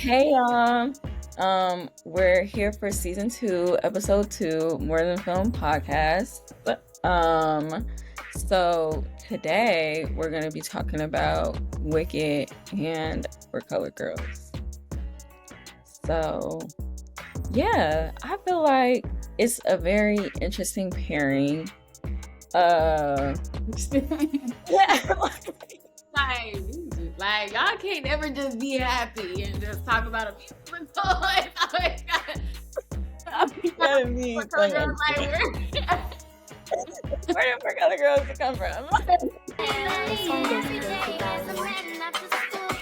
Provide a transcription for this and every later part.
Hey y'all. We're here for season 2, episode 2, More Than Film podcast. So today we're gonna be talking about Wicked and For Color Girls. So yeah, I feel like it's a very interesting pairing. Like y'all can't ever just be happy and just talk about a musical. Gotta be Where did For Color Girls come from?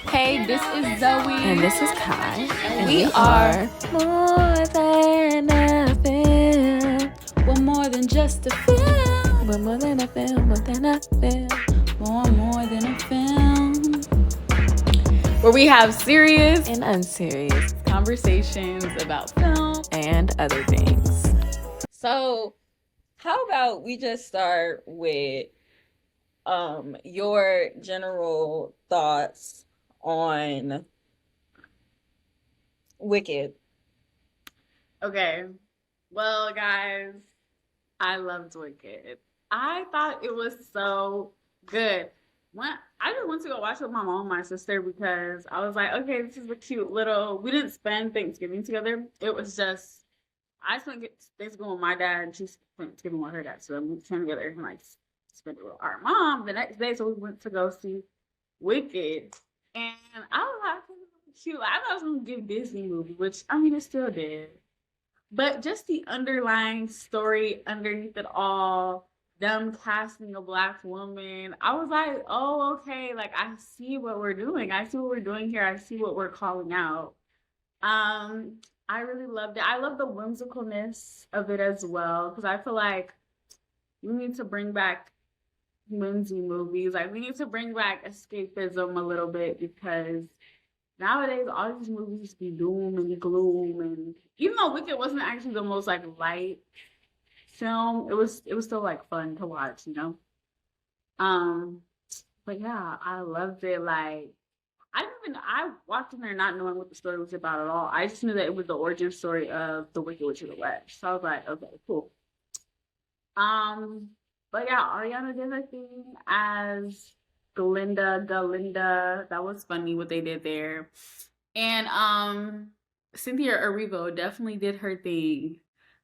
Hey, this is Zoe. And this is Kai. And we are more than a film. We're more than just a film. We're more than a film, more than a film. More than a film. Where we have serious and unserious conversations about film and other things. So, how about we just start with your general thoughts on Wicked? Okay. Well, guys, I loved Wicked. I thought it was so good. I just went to go watch it with my mom and my sister because I was like, okay, this is a cute little. We didn't spend Thanksgiving together. It was just I spent Thanksgiving with my dad, and she spent Thanksgiving with her dad. So we came together and like spent it with our mom the next day. So we went to go see Wicked, and I was like, cute. I thought it was gonna give Disney movie, which I mean it still did. But just the underlying story underneath it all, them casting a Black woman, I was like, oh, okay, like I see what we're doing. I see what we're doing here. I see what we're calling out. I really loved it. I love the whimsicalness of it as well, because I feel like we need to bring back whimsy movies. Like we need to bring back escapism a little bit, because nowadays all these movies be doom and gloom, and even though Wicked wasn't actually the most like light film, it was still like fun to watch, you know. But yeah, I loved it. Like I walked in there not knowing what the story was about at all. I just knew that it was the origin story of the Wicked Witch of the West. So I was like, okay, cool. But yeah, Ariana did her thing as Galinda. That was funny what they did there. And Cynthia Erivo definitely did her thing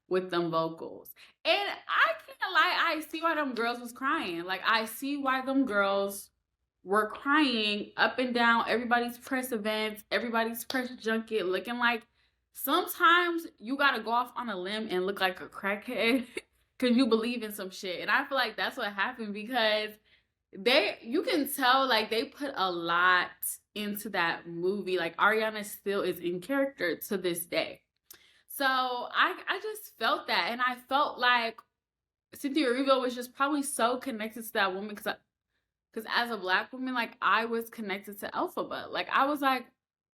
with them vocals. And I can't lie, I see why them girls was crying. Like I see why them girls were crying up and down everybody's press events, everybody's press junket, looking like sometimes you gotta go off on a limb and look like a crackhead because you believe in some shit. And I feel like that's what happened, because you can tell like they put a lot into that movie. Like Ariana still is in character to this day. So I just felt that, and I felt like Cynthia Erivo was just probably so connected to that woman, because as a Black woman, like I was connected to Elphaba. Like I was like,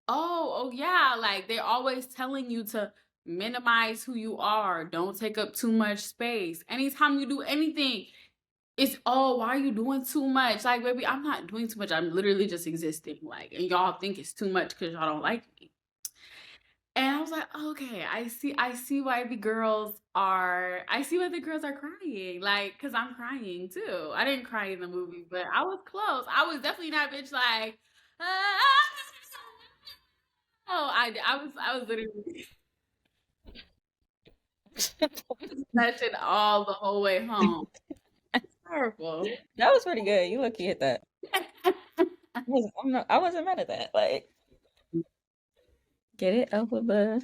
oh yeah, like they're always telling you to minimize who you are, don't take up too much space. Anytime you do anything, it's why are you doing too much? Like, baby, I'm not doing too much. I'm literally just existing. Like, and y'all think it's too much because y'all don't like me. And I was like, okay, I see why the girls are crying. Like, cause I'm crying too. I didn't cry in the movie, but I was close. I was definitely that bitch like, I was literally touching all the whole way home. Powerful. That was pretty good. You lucky hit that. I wasn't mad at that. Like, get it, Elphaba.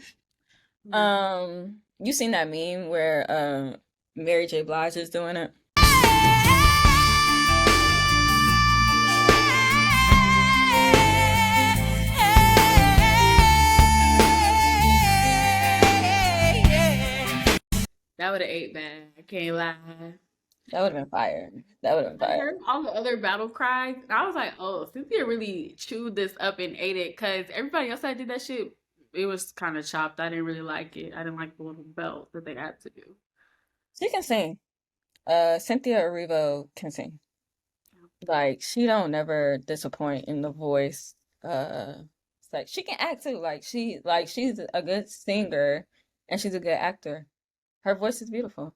You seen that meme where Mary J. Blige is doing it? That would have ate bad. I can't lie. That would have been fire. That would have been I fire. heard all the other battle cries, and I was like, oh, Cynthia really chewed this up and ate it, because everybody else that did that shit, it was kind of chopped. I didn't really like it. I didn't like the little belt that they had to do. She can sing. Cynthia Erivo can sing. Like, she don't never disappoint in the voice like she can act too. She's a good singer and she's a good actor. Her voice is beautiful.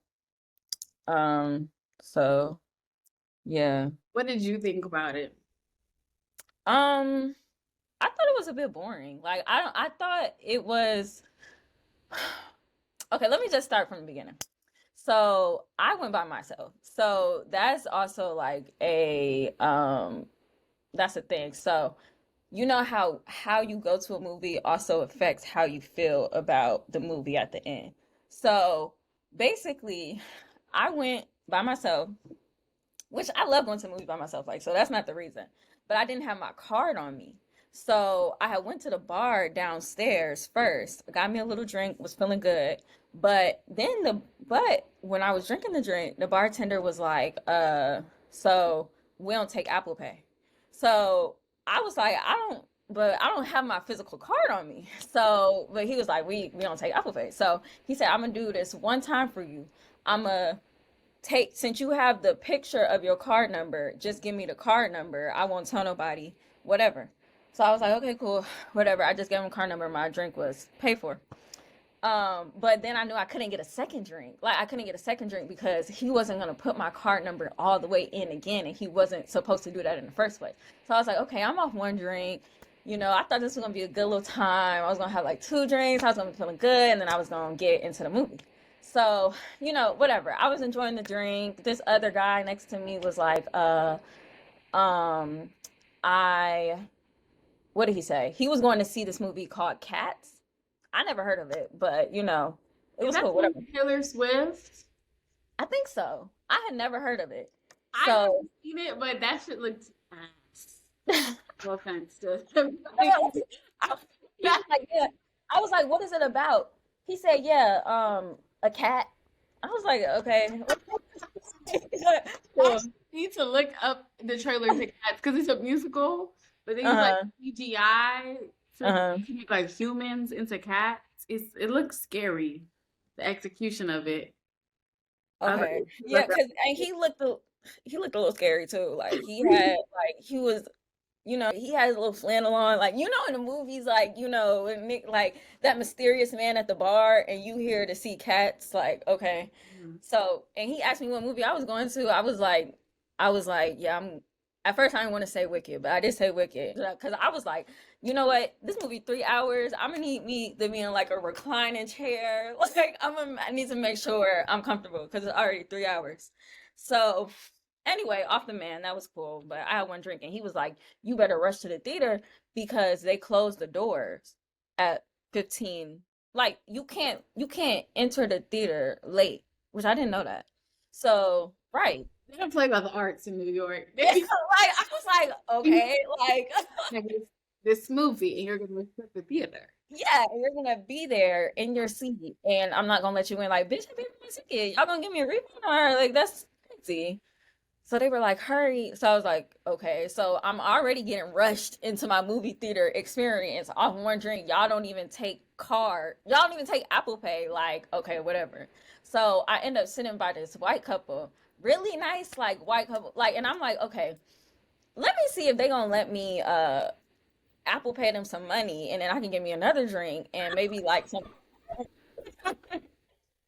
Um, so yeah. What did you think about it? Um, I thought it was a bit boring. Like I thought it was okay, let me just start from the beginning. So I went by myself. So that's also like a that's a thing. So you know how you go to a movie also affects how you feel about the movie at the end. So basically, I went by myself, which I love going to movies by myself, like, so that's not the reason. But I didn't have my card on me. So I had went to the bar downstairs first, got me a little drink, was feeling good. But when I was drinking the drink, the bartender was like, so we don't take Apple Pay. So I was like, I don't have my physical card on me. So, but he was like, we don't take Apple Pay. So he said, I'm gonna do this one time for you. I'm gonna since you have the picture of your card number, just give me the card number. I won't tell nobody, whatever. So I was like, okay, cool, whatever. I just gave him a card number. My drink was paid for. But then I knew I couldn't get a second drink. Like I couldn't get a second drink because he wasn't gonna put my card number all the way in again, and he wasn't supposed to do that in the first place. So I was like, okay, I'm off one drink. You know, I thought this was gonna be a good little time. I was gonna have like two drinks. I was gonna be feeling good, and then I was gonna get into the movie. So, you know, whatever. I was enjoying the drink. This other guy next to me was like, um, I, what did he say? He was going to see this movie called Cats. I never heard of it, but you know, it was cool. Whatever. Taylor Swift? I think so. I had never heard of it. I haven't seen it, but that shit looked ass. No offense to I was like, what is it about? He said, yeah, a cat. I was like, okay. I need to look up the trailer to Cats because it's a musical, but they use like CGI to make like humans into cats. It looks scary. The execution of it. Okay. Yeah, because he looked a little scary too. Like he was, you know, he has a little flannel on, like, you know, in the movies, like, you know, and Nick, like that mysterious man at the bar, and you here to see cats, like, okay. So, and he asked me what movie I was going to. I was like, yeah, at first I didn't want to say Wicked, but I did say Wicked because I was like, you know what, this movie 3 hours. I'm gonna need me to be in like a reclining chair. Like I need to make sure I'm comfortable because it's already 3 hours. So anyway, off the man, that was cool. But I had one drink, and he was like, "You better rush to the theater because they close the doors at 15. Like you can't enter the theater late," which I didn't know that. So right. They don't play about the arts in New York. Like I was like, okay, like this movie, and you're gonna respect the theater. Yeah, and you're gonna be there in your seat, and I'm not gonna let you in. Like, bitch, I paid for my ticket. Y'all gonna give me a refund, or like that's crazy. So they were like, hurry. So I was like, okay. So I'm already getting rushed into my movie theater experience off one drink. Y'all don't even take card. Y'all don't even take Apple Pay. Like, okay, whatever. So I end up sitting by this white couple, really nice, like white couple. Like, and I'm like, okay, let me see if they gonna let me Apple Pay them some money, and then I can get me another drink and maybe like some.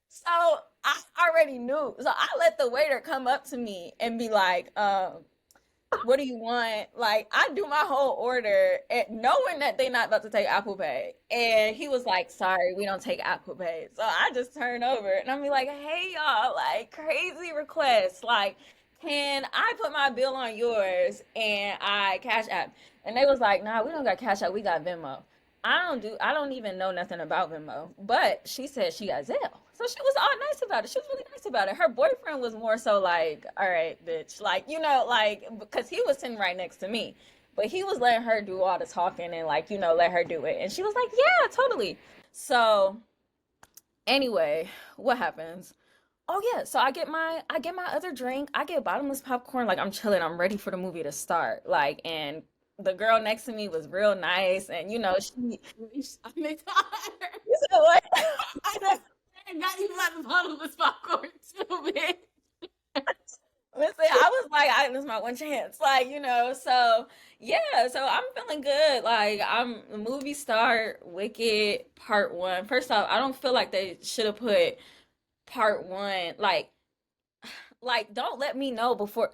So I already knew. So I let the waiter come up to me and be like, what do you want? Like, I do my whole order knowing that they not about to take Apple Pay. And he was like, sorry, we don't take Apple Pay. So I just turn over and I'm be like, hey y'all, like crazy request. Like, can I put my bill on yours and I cash app? And they was like, nah, we don't got cash app, we got Venmo. I don't even know nothing about Venmo, but she said she got Zelle. So she was all nice about it. She was really nice about it. Her boyfriend was more so like, all right, bitch. Like, you know, like, because he was sitting right next to me. But he was letting her do all the talking and like, you know, let her do it. And she was like, yeah, totally. So anyway, what happens? Oh yeah, so I get my other drink. I get bottomless popcorn. Like I'm chilling. I'm ready for the movie to start. Like, and the girl next to me was real nice, and you know she. You said what? I got you by the bottomless popcorn too, bitch. Listen, I was like, this is my one chance. Like, so yeah, so I'm feeling good. Like, I'm the movie start, Wicked Part One. First off, I don't feel like they should have put Part One, like don't let me know before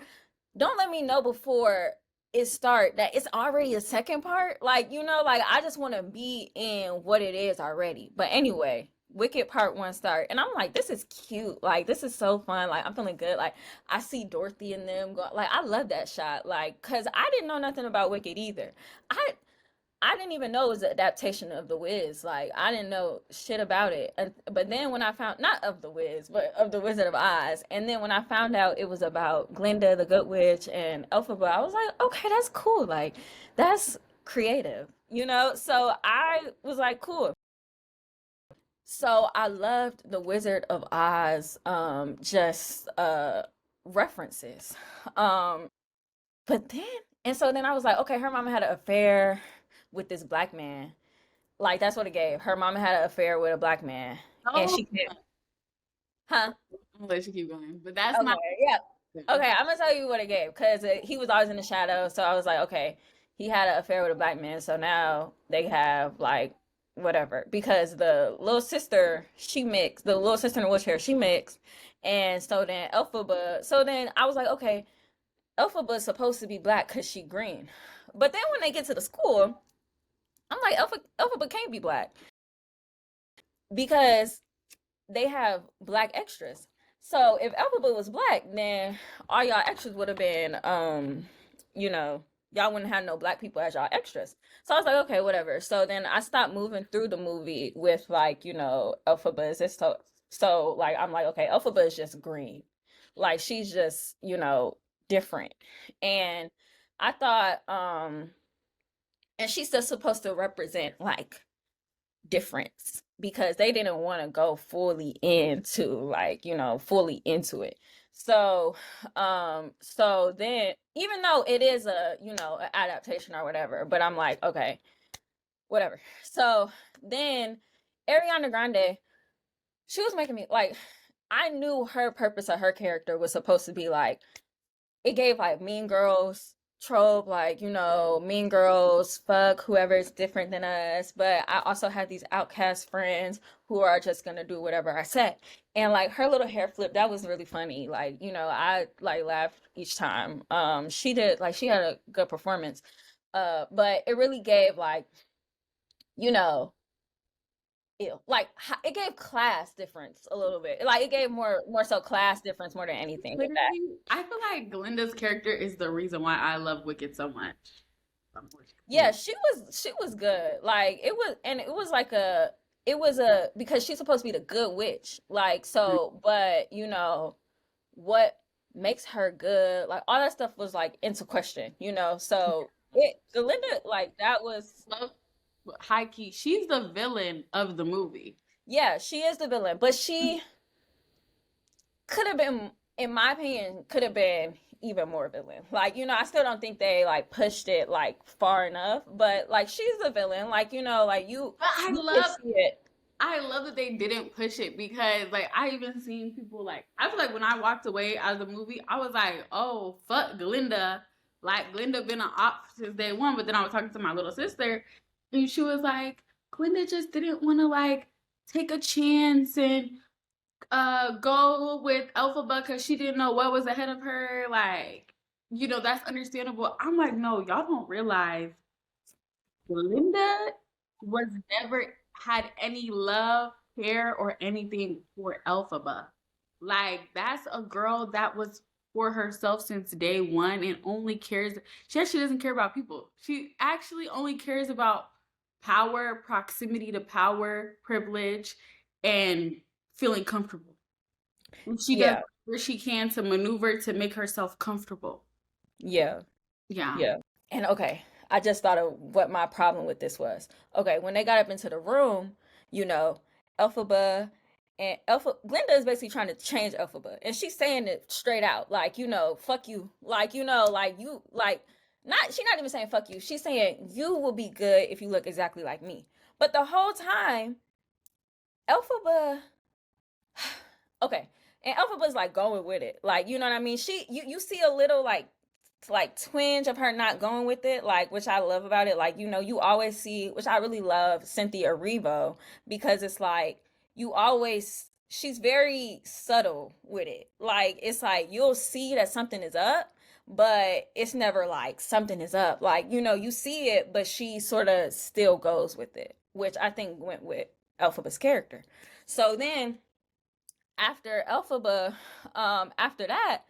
it start that it's already a second part. Like, like I just want to be in what it is already. But anyway, Wicked Part One start, and I'm like, this is cute. Like, this is so fun. Like, I'm feeling good. Like, I see Dorothy and them go. Like, I love that shot. Like, cause I didn't know nothing about Wicked either. I didn't even know it was an adaptation of The Wiz. Like, I didn't know shit about it. But then when I found, not of The Wiz, but of The Wizard of Oz. And then when I found out it was about Glinda, the Good Witch, and Elphaba, I was like, okay, that's cool. Like, that's creative, So I was like, cool. So I loved The Wizard of Oz, just references. Um, but then, and so then I was like, okay, her mama had an affair with this black man. Like, that's what it gave. Her mama had an affair with a black man, and Oh, she can't, huh? I'm gonna let you keep going, but that's Okay, my. yeah. Okay, I'm gonna tell you what it gave because he was always in the shadow. So I was like, okay, he had an affair with a black man. So now they have like whatever because the little sister she mixed, the little sister in the wheelchair she mixed, and so then Elphaba. So then I was like, okay, Elphaba's supposed to be black because she green, but then when they get to the school, I'm like, Elphaba can't be black because they have black extras. So if Elphaba was black, then all y'all extras would have been, you know, y'all wouldn't have no black people as y'all extras. So I was like, okay, whatever. So then I stopped moving through the movie with like, Elphaba is just so like I'm like, okay, Elphaba is just green. Like she's just, different. And I thought, and she's still supposed to represent like difference because they didn't want to go fully into fully into it. So then even though it is an adaptation or whatever, but I'm like, okay, whatever. So then Ariana Grande, she was making me like, I knew her purpose of her character was supposed to be like, it gave like Mean Girls trope, like, Mean Girls, fuck whoever is different than us. But I also had these outcast friends who are just gonna do whatever I say. And like her little hair flip, that was really funny. Like, I like laughed each time. She had a good performance. But it really gave like, you know, like it gave class difference a little bit. Like it gave more so class difference more than anything with that. Literally, I feel like Glinda's character is the reason why I love Wicked so much. Yeah, she was good. Like it was a because she's supposed to be the good witch. Like so, but what makes her good? Like all that stuff was like into question. So Linda like that was High key, she's the villain of the movie. yeah, she is the villain, but she could have been, in my opinion, could have been even more villain. Like, I still don't think they like pushed it like far enough, but like she's the villain. Like, like But you could see it. I love that they didn't push it because like I even seen people like I feel like when I walked away out of the movie, I was like, oh fuck Glinda. Like Glinda been an op since day one, but then I was talking to my little sister and she was like, Glinda just didn't want to like take a chance and go with Elphaba because she didn't know what was ahead of her. Like, that's understandable. I'm like, no, y'all don't realize Linda was never had any love, care, or anything for Elphaba. Like, that's a girl that was for herself since day one and only cares. She actually doesn't care about people. She actually only cares about power, proximity to power, privilege, and feeling comfortable. And she does Yeah. where she can to maneuver to make herself comfortable. Yeah. Yeah. Yeah. And okay, I just thought of what my problem with this was. Okay, when they got up into the room, Elphaba and Glinda is basically trying to change Elphaba. And she's saying it straight out, like, fuck you. Like, like you like she's not even saying fuck you. She's saying you will be good if you look exactly like me. But the whole time, Elphaba okay, and Elphaba's like going with it. Like, you know what I mean? You see a little like twinge of her not going with it, like, which I love about it. Like, you know, you always see, which I really love Cynthia Erivo, because it's like you always she's very subtle with it. Like, it's like you'll see that something is up, but it's never like something is up. Like, you know, you see it, but she sort of still goes with it, which I think went with Elphaba's character. So then after Elphaba, after that,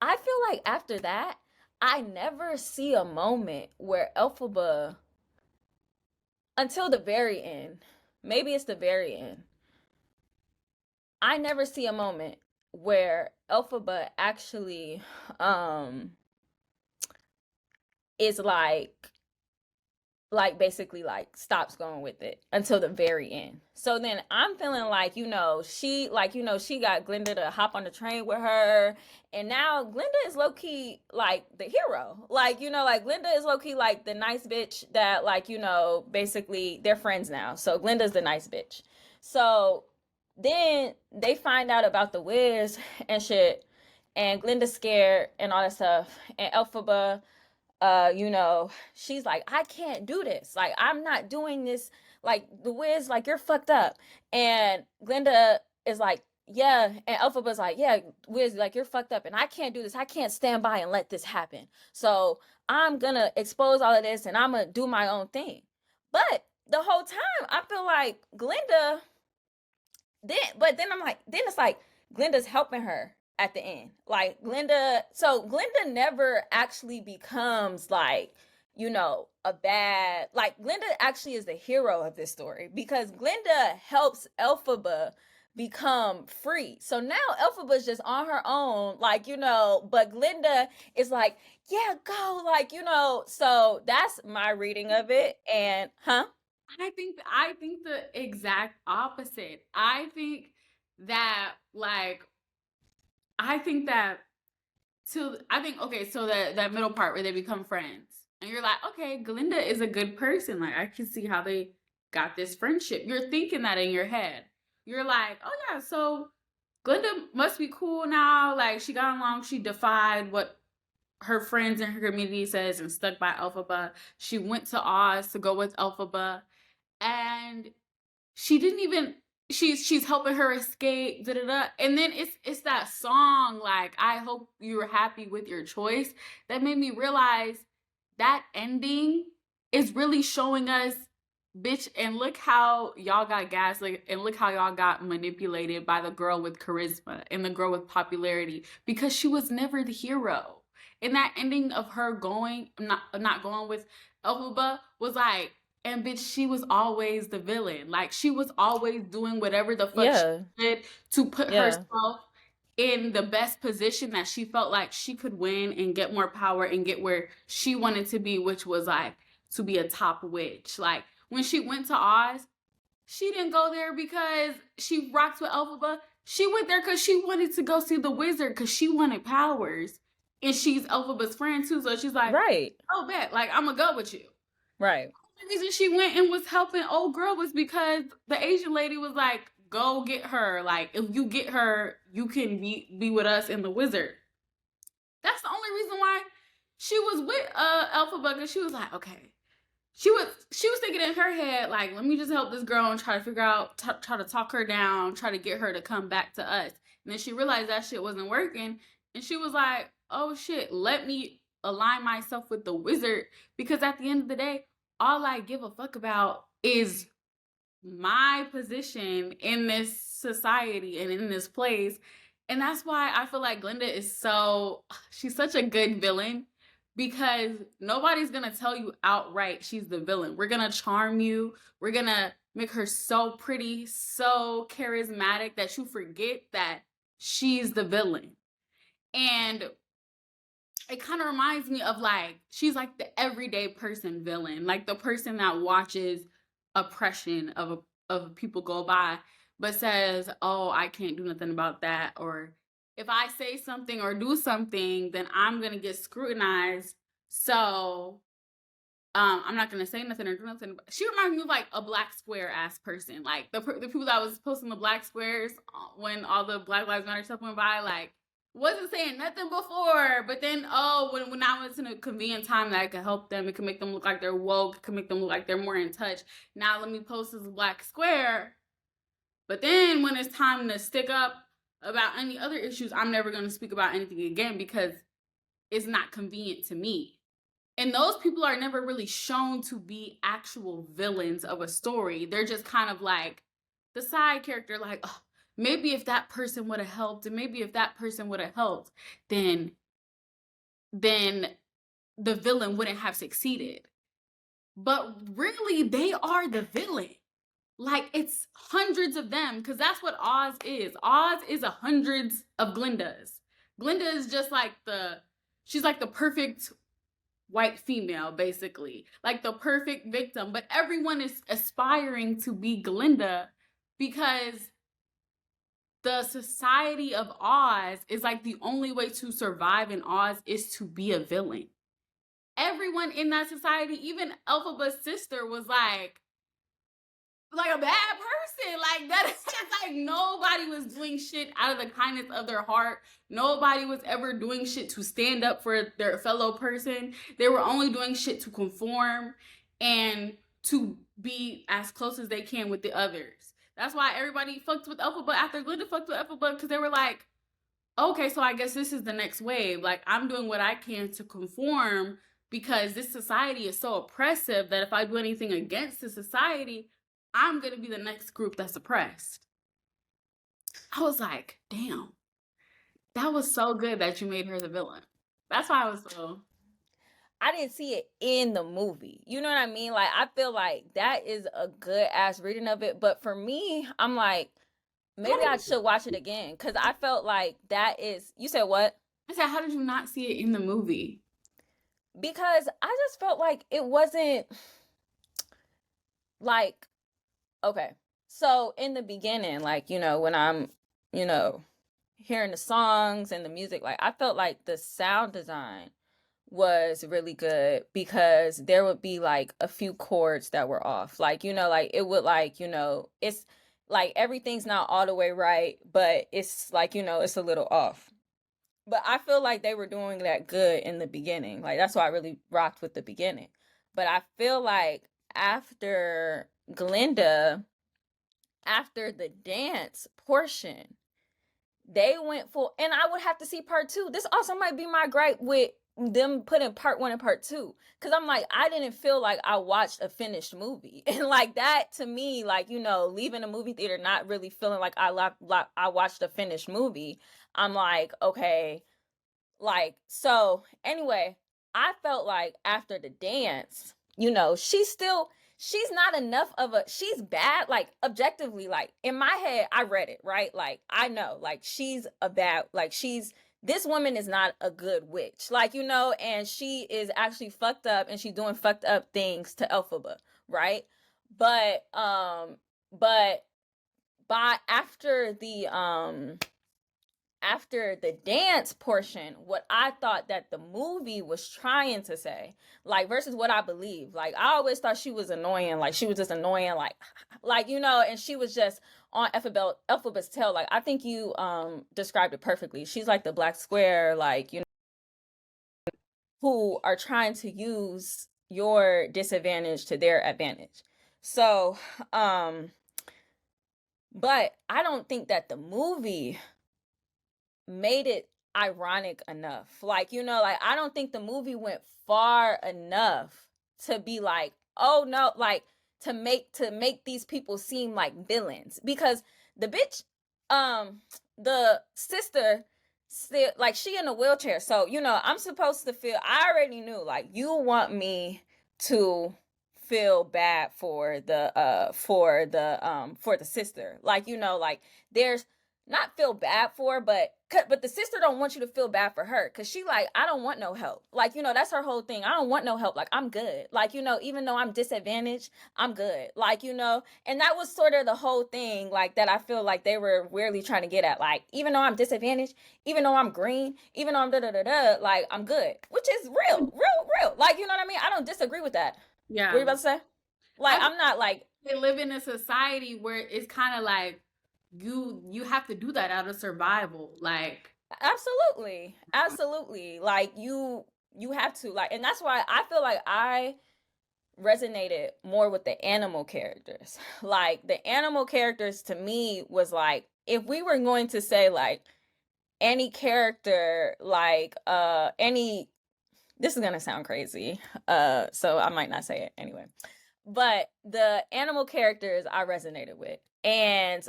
I feel like after that, I never see a moment where Elphaba, until the very end, maybe it's the very end, I never see a moment where Elphaba actually is basically like stops going with it until the very end. So then I'm feeling like, you know, she she got Glinda to hop on the train with her, and now Glinda is low-key like the hero. Like, you know, like Glinda is low-key like the nice bitch that, like, you know, basically they're friends now. So Glinda's the nice bitch. So then they find out about the Wiz and shit, and Glinda's scared and all that stuff. And Elphaba, you know, she's like, I can't do this. Like, I'm not doing this. Like, the Wiz, like, you're fucked up. And Glinda is like, yeah. And Elphaba's like, yeah, Wiz, like, you're fucked up. And I can't do this. I can't stand by and let this happen. So I'm gonna expose all of this and I'm gonna do my own thing. But the whole time, I feel like Glinda, then I'm like, then it's like Glinda's helping her at the end. Like Glinda, so Glinda never actually becomes like, you know, a bad, like Glinda actually is the hero of this story, because Glinda helps Elphaba become free. So now Elphaba's just on her own, like, you know, but Glinda is like, yeah, go, like, you know. So that's my reading of it. And I think the exact opposite. I think that okay, so that middle part where they become friends. And you're like, okay, Glinda is a good person. Like, I can see how they got this friendship. You're thinking that in your head. You're like, oh yeah, so Glinda must be cool now. Like, she got along, she defied what her friends in her community says and stuck by Elphaba. She went to Oz to go with Elphaba, and she didn't even she's helping her escape, da da da. And then it's that song, like, I hope you're happy with your choice, that made me realize that ending is really showing us, bitch, and look how y'all got gaslit, and look how y'all got manipulated by the girl with charisma and the girl with popularity, because she was never the hero. And that ending of her not going with Elphaba was like, and bitch, she was always the villain. Like, she was always doing whatever the fuck yeah, she did to put yeah, herself in the best position that she felt like she could win and get more power and get where she wanted to be, which was like to be a top witch. Like, when she went to Oz, she didn't go there because she rocked with Elphaba. She went there because she wanted to go see the wizard, because she wanted powers. And she's Elphaba's friend too, so she's like, right, oh, bet, like, I'm gonna go with you. right, The reason she went and was helping old girl was because the Asian lady was like, go get her. Like, if you get her, you can be with us in the wizard. That's the only reason why she was with Elphaba, because she was like, okay. She was thinking in her head, like, let me just help this girl and try to figure out, try to talk her down, try to get her to come back to us. And then she realized that shit wasn't working, and she was like, oh shit, let me align myself with the wizard, because at the end of the day, all I give a fuck about is my position in this society and in this place. And that's why I feel like Glinda is she's such a good villain, because nobody's gonna tell you outright she's the villain. We're gonna charm you. We're gonna make her so pretty, so charismatic that you forget that she's the villain. And it kind of reminds me of, like, she's like the everyday person villain, like the person that watches oppression of people go by, but says, oh, I can't do nothing about that. Or if I say something or do something, then I'm going to get scrutinized. So I'm not gonna say nothing or do nothing. But she reminds me of like a black square ass person, like the people that was posting the black squares when all the Black Lives Matter stuff went by, like wasn't saying nothing before, but then when I was in a convenient time that I could help them, it could make them look like they're woke, it could make them look like they're more in touch. Now let me post this black square, but then when it's time to stick up about any other issues, I'm never gonna speak about anything again because it's not convenient to me. And those people are never really shown to be actual villains of a story. They're just kind of like the side character, like, oh, maybe if that person would have helped, and maybe if that person would have helped, then the villain wouldn't have succeeded. But really, they are the villain. Like, it's hundreds of them, because that's what Oz is. Oz is a hundreds of Glindas. Glinda is just like she's like the perfect white female, basically, like the perfect victim, but everyone is aspiring to be Glinda because the society of Oz is like the only way to survive in Oz is to be a villain. Everyone in that society, even Elphaba's sister, was like a bad person. Like that is like nobody was doing shit out of the kindness of their heart. Nobody was ever doing shit to stand up for their fellow person. They were only doing shit to conform and to be as close as they can with the others. That's why everybody fucked with Elphaba after Glinda fucked with Elphaba, because they were like, okay, so I guess this is the next wave. Like, I'm doing what I can to conform because this society is so oppressive that if I do anything against the society, I'm going to be the next group that's oppressed. I was like, damn, that was so good that you made her the villain. That's why I was so... I didn't see it in the movie. You know what I mean? Like, I feel like that is a good ass reading of it. But for me, I'm like, maybe I should watch it again. Because I felt like that is... You said what? I said, how did you not see it in the movie? Because I just felt like it wasn't... Like, okay. So, in the beginning, like, you know, when I'm, you know, hearing the songs and the music, like, I felt like the sound design was really good because there would be like a few chords that were off. Like, you know, like it would like, you know, it's like everything's not all the way right, but it's like, you know, it's a little off. But I feel like they were doing that good in the beginning. Like that's why I really rocked with the beginning. But I feel like after Glinda, after the dance portion, they went full, and I would have to see part 2. This also might be my gripe with them putting part 1 and part 2, because I'm like, I didn't feel like I watched a finished movie. And like that to me, like, you know, leaving a movie theater not really feeling like I watched a finished movie, I'm like, okay, like, so anyway, I felt like after the dance, you know, she's not enough of a, she's bad, like objectively, like in my head, I read it, right? Like, I know, like she's a bad, like this woman is not a good witch, like, you know, and she is actually fucked up and she's doing fucked up things to Elphaba, right? But by after the dance portion, what I thought that the movie was trying to say, like, versus what I believe, like, I always thought she was annoying, like, she was just annoying, like, you know, and she was just on Elphaba's tail. Like, I think you described it perfectly. She's like the black square, like, you know, who are trying to use your disadvantage to their advantage. So, but I don't think that the movie made it ironic enough. Like, you know, like I don't think the movie went far enough to be like, oh no, like to make these people seem like villains, because the bitch, the sister, still, like, she in a wheelchair, so you know, I'm supposed to feel, I already knew, like, you want me to feel bad for the sister, like, you know, like there's not feel bad for, but the sister don't want you to feel bad for her, because she like, I don't want no help. Like, that's her whole thing. I don't want no help. Like, I'm good. Like, even though I'm disadvantaged, I'm good. Like, and that was sort of the whole thing, like, that I feel like they were weirdly trying to get at. Like, even though I'm disadvantaged, even though I'm green, even though I'm da-da-da-da, like, I'm good. Which is real. Like, you know what I mean? I don't disagree with that. Yeah. What are you about to say? Like, I'm not like... They live in a society where it's kind of like, you have to do that out of survival. Like, absolutely like you have to, like, and that's why I feel like I resonated more with the animal characters. Like, the animal characters to me was like, if we were going to say like any character, like any, this is gonna sound crazy, so I might not say it anyway, but the animal characters I resonated with, and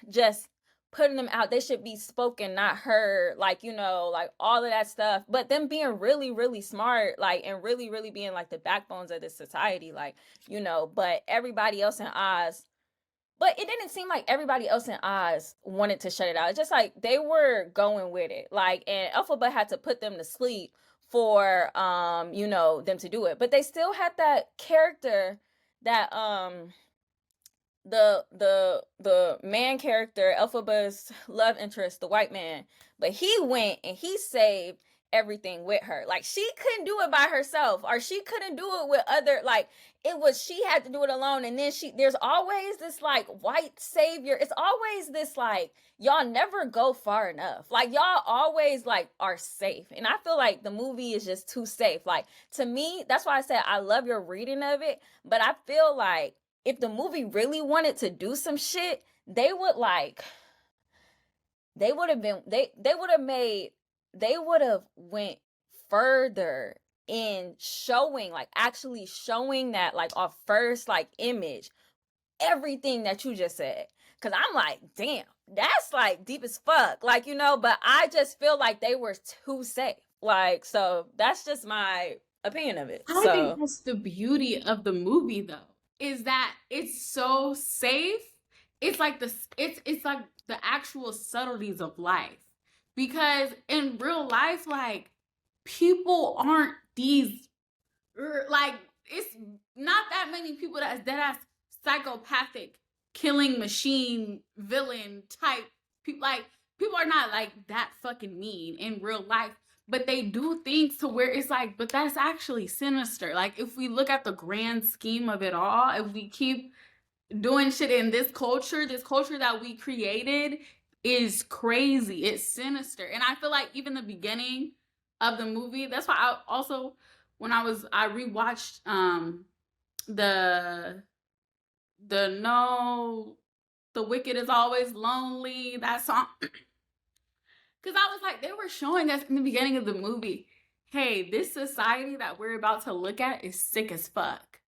just putting them out, they should be spoken, not heard, like, like all of that stuff, but them being really, really smart, like, and really, really being like the backbones of this society, like, but everybody else in Oz, but it didn't seem like everybody else in Oz wanted to shut it out. It's just like they were going with it, like, and Elphaba had to put them to sleep for them to do it, but they still had that character, that the man character, Elphaba's love interest, the white man, but he went and he saved everything with her. Like, she couldn't do it by herself, or she couldn't do it with other, like, it was, she had to do it alone. And then there's always this like white savior. It's always this like, y'all never go far enough. Like, y'all always like are safe. And I feel like the movie is just too safe. Like, to me, that's why I said I love your reading of it, but I feel like if the movie really wanted to do some shit, they would have went further in showing, like, actually showing that, like, our first like image, everything that you just said. Cause I'm like, damn, that's like deep as fuck. Like, but I just feel like they were too safe. Like, so that's just my opinion of it. I think that's the beauty of the movie, though, is that it's so safe. It's like it's like the actual subtleties of life, because in real life, like, people aren't these, like, it's not that many people that's psychopathic, killing machine villain type people. Like, people are not like that fucking mean in real life, but they do things to where it's like, but that's actually sinister. Like, if we look at the grand scheme of it all, if we keep doing shit in this culture that we created is crazy. It's sinister. And I feel like even the beginning of the movie, that's why I also, when I rewatched the No, the Wicked is Always Lonely, that song, because I was like, they were showing us in the beginning of the movie, hey, this society that we're about to look at is sick as fuck.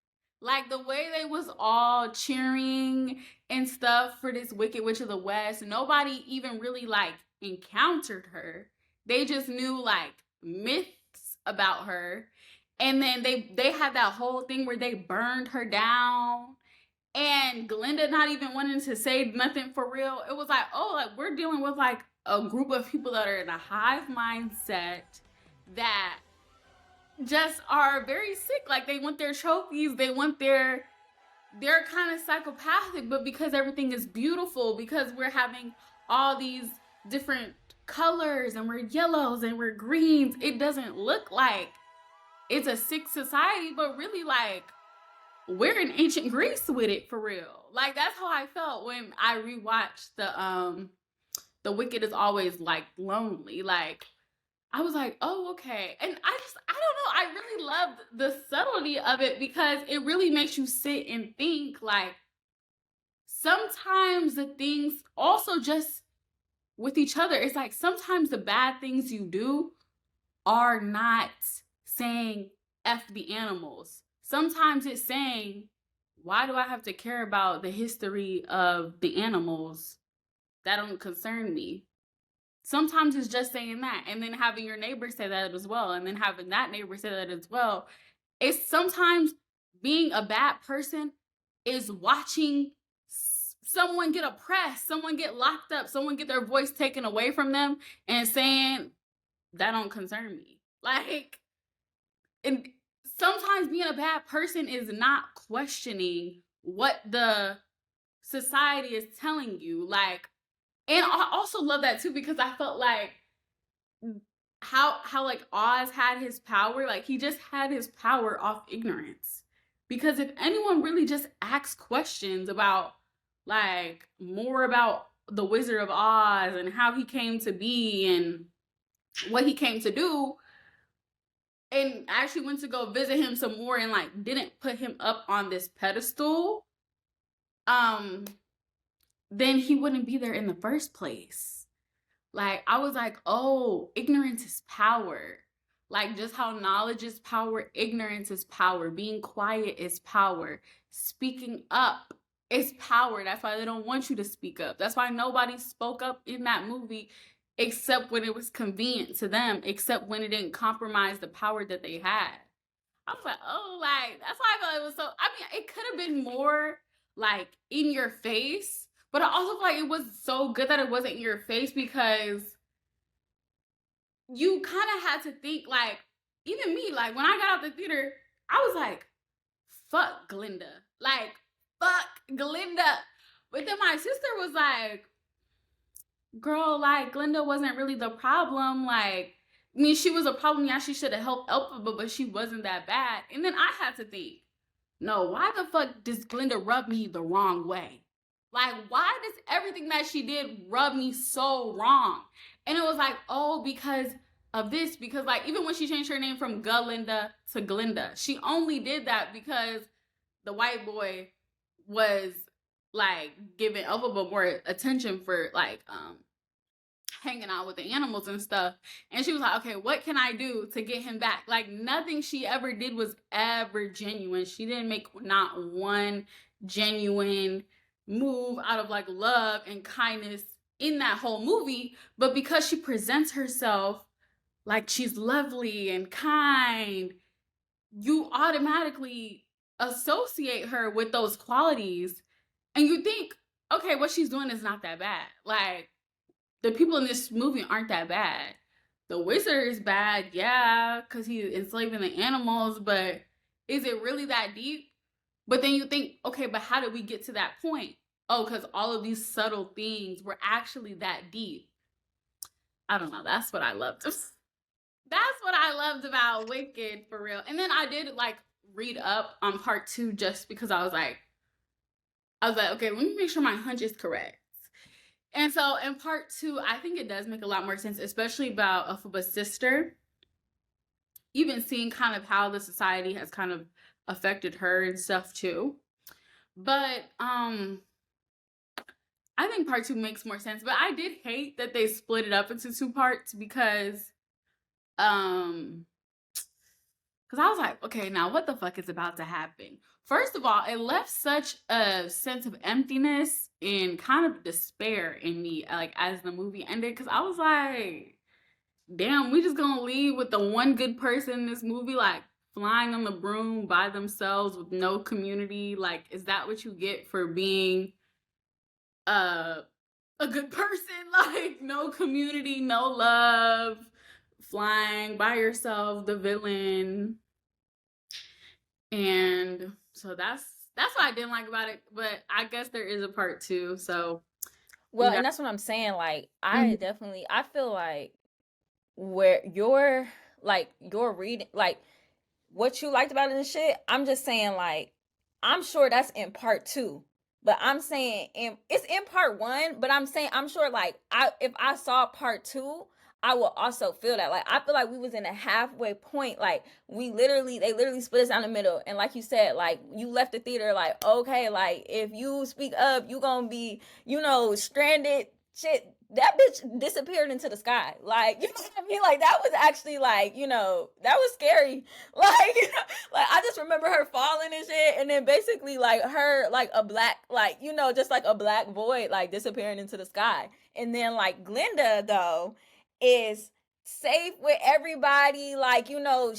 Like, the way they was all cheering and stuff for this Wicked Witch of the West, nobody even really like encountered her. They just knew like myths about her. And then they had that whole thing where they burned her down. And Glinda not even wanting to say nothing for real. It was like, oh, like, we're dealing with like a group of people that are in a hive mindset that just are very sick. Like, they want their trophies, they want they're kind of psychopathic, but because everything is beautiful, because we're having all these different colors and we're yellows and we're greens, it doesn't look like it's a sick society, but really, like, we're in ancient Greece with it, for real. Like, that's how I felt when I rewatched the Wicked is Always like Lonely. Like, I was like, oh, okay. And I don't know, I really loved the subtlety of it, because it really makes you sit and think, like, sometimes the things also just with each other, it's like sometimes the bad things you do are not saying F the animals. Sometimes it's saying, why do I have to care about the history of the animals? That don't concern me. Sometimes it's just saying that, and then having your neighbor say that as well, and then having that neighbor say that as well. It's sometimes being a bad person is watching someone get oppressed, someone get locked up, someone get their voice taken away from them and saying, that don't concern me. Like, and sometimes being a bad person is not questioning what the society is telling you. Like, and I also love that too, because I felt like how like Oz had his power, like he just had his power off ignorance. Because if anyone really just asks questions about like more about the Wizard of Oz and how he came to be and what he came to do, and actually went to go visit him some more and like didn't put him up on this pedestal, then he wouldn't be there in the first place. Like, I was like, oh, ignorance is power. Like, just how knowledge is power, ignorance is power. Being quiet is power. Speaking up is power. That's why they don't want you to speak up. That's why nobody spoke up in that movie except when it was convenient to them, except when it didn't compromise the power that they had. I was like, oh, like, that's why I felt it was so, I mean, it could have been more, like, in your face, but I also feel like it was so good that it wasn't in your face, because you kind of had to think, like, even me, like, when I got out the theater, I was like, fuck Glinda. Like, fuck Glinda. But then my sister was like, girl, like, Glinda wasn't really the problem. Like, I mean, she was a problem. Yeah, she should have helped Elphaba, but she wasn't that bad. And then I had to think, no, why the fuck does Glinda rub me the wrong way? Like, why does everything that she did rub me so wrong? And it was like, oh, because of this. Because, like, even when she changed her name from Galinda to Glinda, she only did that because the white boy was, like, giving Elphaba more attention for, like, hanging out with the animals and stuff. And she was like, okay, what can I do to get him back? Like, nothing she ever did was ever genuine. She didn't make not one genuine move out of like love and kindness in that whole movie. But because she presents herself like she's lovely and kind, you automatically associate her with those qualities, and you think, okay, what she's doing is not that bad. Like, the people in this movie aren't that bad. The wizard is bad, yeah, because he's enslaving the animals, but is it really that deep? But then you think, okay, but how did we get to that point? Oh, because all of these subtle things were actually that deep. I don't know. That's what I loved. That's what I loved about Wicked, for real. And then I did like read up on part 2 just because I was like, okay, let me make sure my hunch is correct. And so in part 2, I think it does make a lot more sense, especially about Elphaba's sister. Even seeing kind of how the society has kind of affected her and stuff too. But I think part 2 makes more sense. But I did hate that they split it up into 2 parts, because I was like, okay, now what the fuck is about to happen? First of all, it left such a sense of emptiness and kind of despair in me, like, as the movie ended, because I was like, damn, we just gonna leave with the one good person in this movie, like, flying on the broom by themselves with no community? Like, is that what you get for being a good person? Like, no community, no love, flying by yourself, the villain. And so that's what I didn't like about it. But I guess there is a part 2. So, well, and that's what I'm saying. Like, I feel like where your reading, like, what you liked about it and shit, I'm just saying, like, I'm sure that's in part 2. But I'm saying it's in part 1, but I'm saying, I'm sure, like, if I saw part 2, I will also feel that. Like, I feel like we was in a halfway point. Like, they literally split us down the middle. And like you said, like, you left the theater like, okay, like, if you speak up, you gonna be, stranded. Shit, that bitch disappeared into the sky. Like, you know what I mean? Like, that was actually, like, that was scary. Like, like, I just remember her falling and shit, and then basically, like, her, like, a black, like, just like a black void, like, disappearing into the sky. And then, like, Glinda, though, is safe with everybody. Like,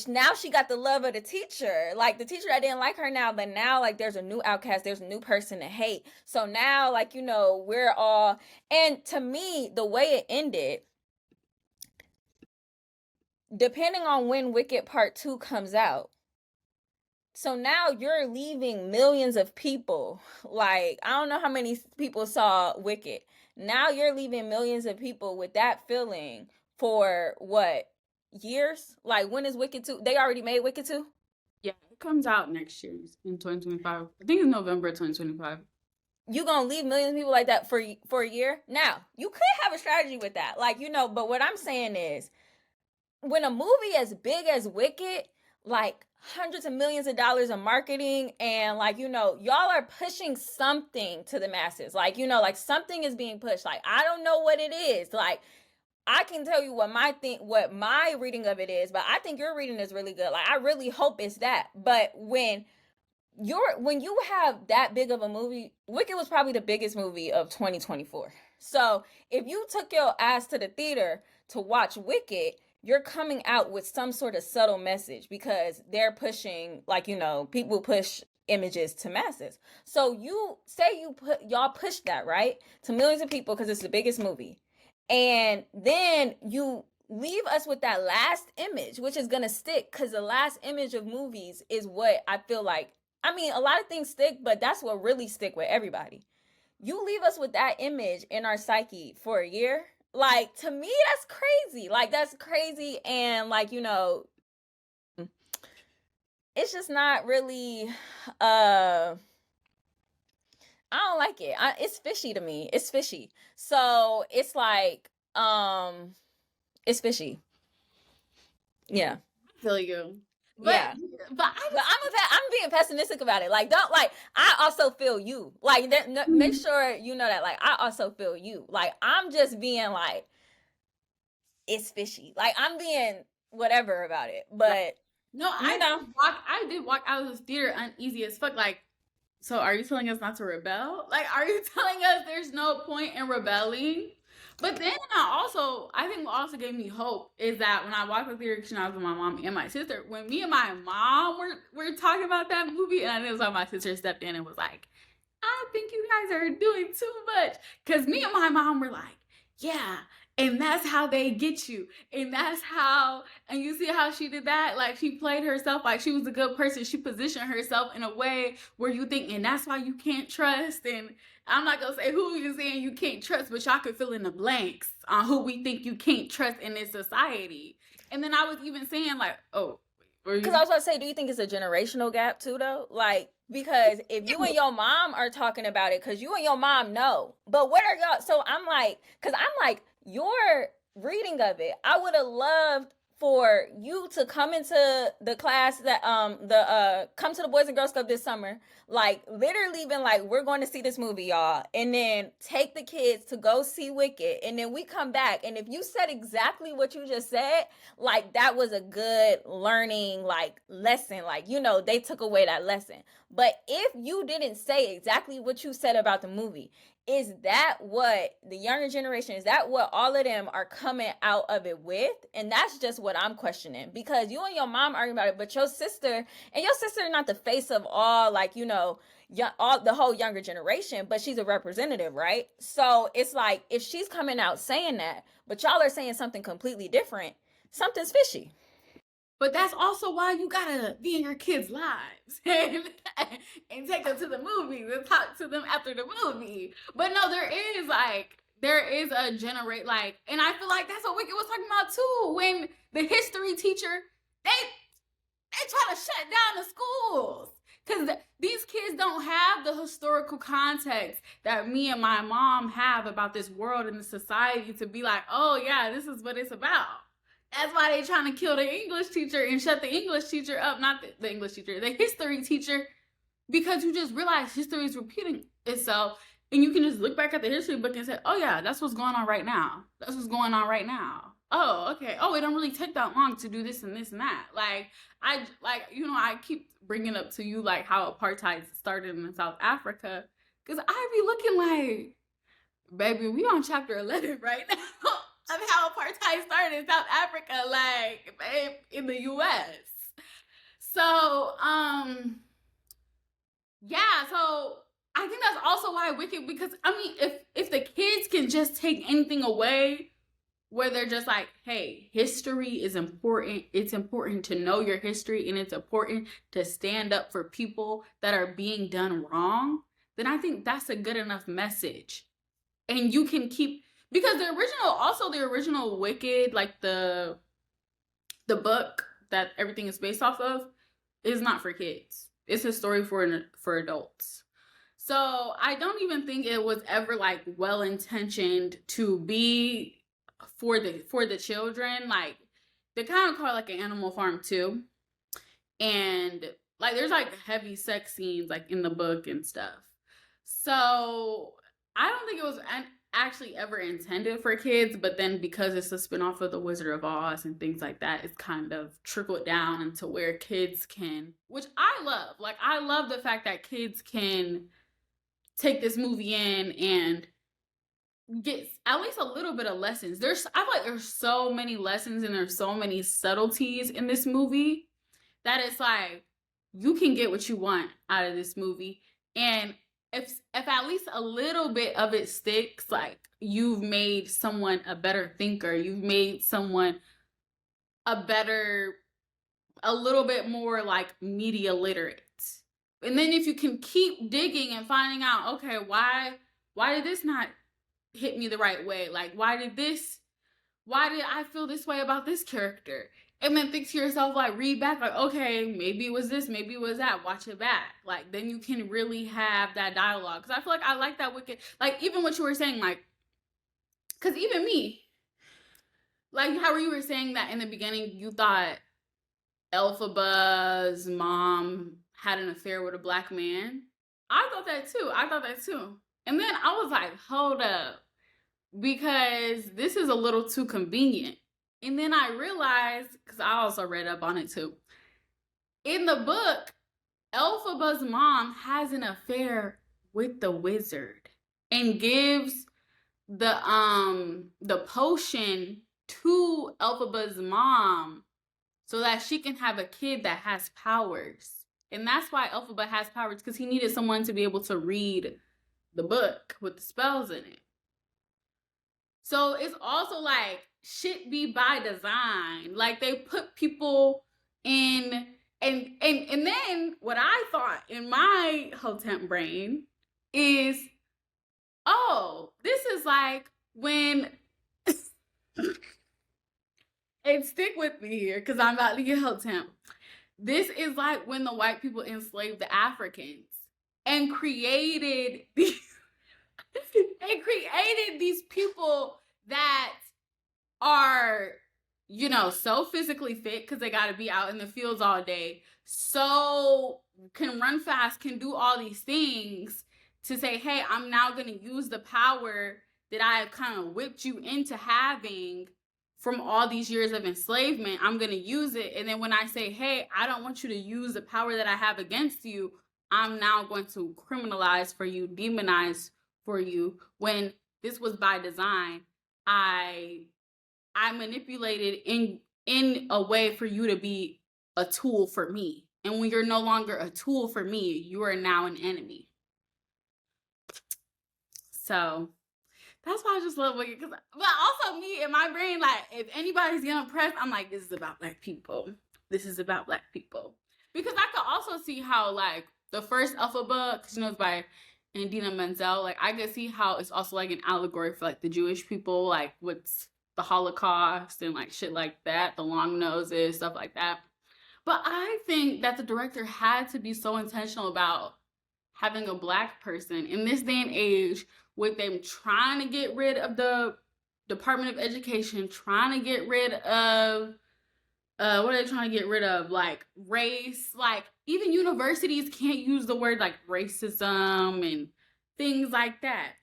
now she got the love of the teacher. Like, the teacher that didn't like her now, but now, like, there's a new outcast, there's a new person to hate. So now, like, we're all, and to me, the way it ended, depending on when Wicked Part 2 comes out, so now you're leaving millions of people. Like, I don't know how many people saw Wicked. Now you're leaving millions of people with that feeling for what? Years? Like, when is Wicked 2? They already made Wicked 2? Yeah, it comes out next year in 2025. I think it's November 2025. You gonna leave millions of people like that for a year? Now, you could have a strategy with that. Like, but what I'm saying is, when a movie as big as Wicked, like hundreds of millions of dollars of marketing, and like, y'all are pushing something to the masses. Like, like something is being pushed. Like, I don't know what it is. Like, I can tell you what my reading of it is, but I think your reading is really good. Like, I really hope it's that. But when you have that big of a movie, Wicked was probably the biggest movie of 2024. So if you took your ass to the theater to watch Wicked, you're coming out with some sort of subtle message, because they're pushing, like, people push images to masses. So you say y'all push that, right, to millions of people because it's the biggest movie. And then you leave us with that last image, which is going to stick, because the last image of movies is what I feel like. I mean, a lot of things stick, but that's what really stick with everybody. You leave us with that image in our psyche for a year. Like, to me, that's crazy. Like, that's crazy. And like, it's just not really, I don't like it. It's fishy to me. It's fishy. So it's like, it's fishy. Yeah. I feel you. Yeah. But I'm being pessimistic about it. Like, don't, like, I also feel you. Like, make sure you know that. Like, I also feel you. Like, I'm just being like, it's fishy. Like, I'm being whatever about it. But no, I did walk out of the theater uneasy as fuck. Like, so are you telling us not to rebel? Like, are you telling us there's no point in rebelling? But then I think what also gave me hope is that when I walked the theater, because I was with my mom and my sister, when me and my mom were talking about that movie, and I think it was like my sister stepped in and was like, I think you guys are doing too much. Because me and my mom were like, yeah, and that's how they get you. And that's how, and you see how she did that? Like, she played herself like she was a good person. She positioned herself in a way where you think, and that's why you can't trust. And I'm not going to say who you're saying you can't trust, but y'all could fill in the blanks on who we think you can't trust in this society. And then I was even saying, like, because I was about to say, do you think it's a generational gap too, though? Like, because if you and your mom are talking about it, because you and your mom know, but what are y'all? So I'm like, your reading of it, I would have loved for you to come into the class that come to the Boys and Girls Club this summer, like literally been like, we're going to see this movie, y'all, and then take the kids to go see Wicked, and then we come back, and if you said exactly what you just said, like, that was a good learning, like, lesson, like, they took away that lesson. But if you didn't say exactly what you said about the movie, is that what the younger generation, is that what all of them are coming out of it with? And that's just what I'm questioning, because you and your mom arguing about it, but your sister is not the face of all, like, all the whole younger generation, but she's a representative, right? So it's like, if she's coming out saying that, but y'all are saying something completely different, something's fishy. But that's also why you gotta be in your kids' lives and take them to the movies and talk to them after the movie. But no, there is a generate, like, and I feel like that's what Wicked was talking about too. When the history teacher, they try to shut down the schools because these kids don't have the historical context that me and my mom have about this world and the society to be like, oh yeah, this is what it's about. That's why they trying to kill the English teacher and shut the English teacher up, not the English teacher, the history teacher, because you just realize history is repeating itself, and you can just look back at the history book and say, oh yeah, that's what's going on right now. That's what's going on right now. Oh, okay. Oh, it don't really take that long to do this and this and that. Like, I keep bringing up to you, like, how apartheid started in South Africa, because I be looking like, baby, we on chapter 11 right now. of how apartheid started in South Africa, like in the US. So, yeah, so I think that's also why Wicked, because I mean, if the kids can just take anything away where they're just like, hey, history is important. It's important to know your history, and it's important to stand up for people that are being done wrong, then I think that's a good enough message. And you can keep, because the original Wicked, like the book that everything is based off of, is not for kids. It's a story for adults. So I don't even think it was ever like well intentioned to be for the children. Like, they kind of call it like an Animal Farm too, and like there's like heavy sex scenes like in the book and stuff. So I don't think it was actually ever intended for kids, but then because it's a spinoff of The Wizard of Oz and things like that, it's kind of trickled down into where kids can, which I love. Like, I love the fact that kids can take this movie in and get at least a little bit of lessons. I feel like there's so many lessons and there's so many subtleties in this movie that it's like you can get what you want out of this movie. And if at least a little bit of it sticks, like you've made someone a better thinker, you've made someone a little bit more like media literate. And then if you can keep digging and finding out, okay, why did this not hit me the right way? Like, why did I feel this way about this character? And then think to yourself, like, read back, like, okay, maybe it was this, maybe it was that, watch it back. Like, then you can really have that dialogue. Because I feel like I like that Wicked, like, even what you were saying, like, because even me, like, how you were saying that in the beginning, you thought Elphaba's mom had an affair with a black man. I thought that too. And then I was like, hold up, because this is a little too convenient. And then I realized, because I also read up on it too, in the book, Elphaba's mom has an affair with the wizard and gives the potion to Elphaba's mom so that she can have a kid that has powers. And that's why Elphaba has powers, because he needed someone to be able to read the book with the spells in it. So it's also like shit be by design. Like, they put people in, and then what I thought in my Hotep brain is, oh, this is like when and stick with me here because I'm about to get Hotep. This is like when the white people enslaved the Africans and created these people that are, you know, so physically fit because they got to be out in the fields all day, so can run fast, can do all these things, to say, hey, I'm now going to use the power that I have kind of whipped you into having from all these years of enslavement. I'm going to use it. And then when I say, hey, I don't want you to use the power that I have against you, I'm now going to criminalize for you, demonize for you, when this was by design. I manipulated in a way for you to be a tool for me. And when you're no longer a tool for me, you are now an enemy. So that's why I just love Wicked. But also me, in my brain, like, if anybody's getting oppressed, I'm like, this is about black people. This is about black people. Because I could also see how, like, the first Elphaba, because, you know, it's by Idina Menzel, like, I could see how it's also, like, an allegory for, like, the Jewish people, like, what's the Holocaust and, like, shit like that, the long noses, stuff like that. But I think that the director had to be so intentional about having a black person in this day and age, with them trying to get rid of the Department of Education, trying to get rid of, what are they trying to get rid of? Like, race. Like, even universities can't use the word, like, racism and things like that.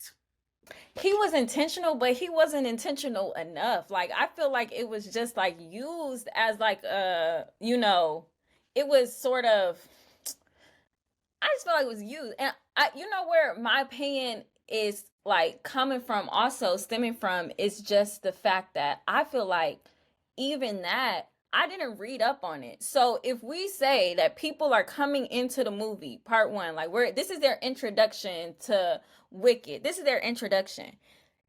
He was intentional, but he wasn't intentional enough. Like, I feel like it was just, like, used as, like, you know, it was sort of, I just feel like it was used. And you know where my opinion is like coming from, also stemming from, is just the fact that I feel like even that I didn't read up on it. So if we say that people are coming into the movie part one, like this is their introduction to Wicked. This is their introduction.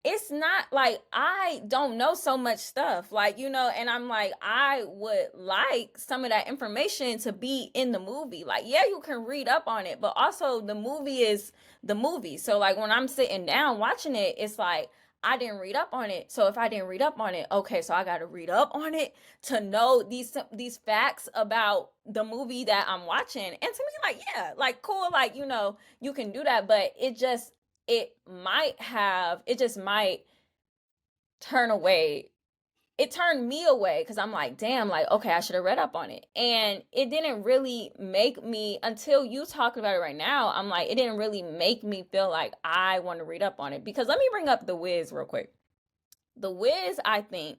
It's not like I don't know so much stuff, like, and I'm like, I would like some of that information to be in the movie. Like, yeah, you can read up on it, but also the movie is the movie. So like when I'm sitting down watching it, it's like I didn't read up on it. So if I didn't read up on it, okay, so I got to read up on it to know these facts about the movie that I'm watching. And to me, like, yeah, like, cool, like, you can do that, but it just might turn away. It turned me away because I'm like, damn, like, okay, I should have read up on it. And it didn't really make me, until you talking about it right now, I'm like, it didn't really make me feel like I want to read up on it. Because let me bring up The Wiz real quick. The Wiz, I think,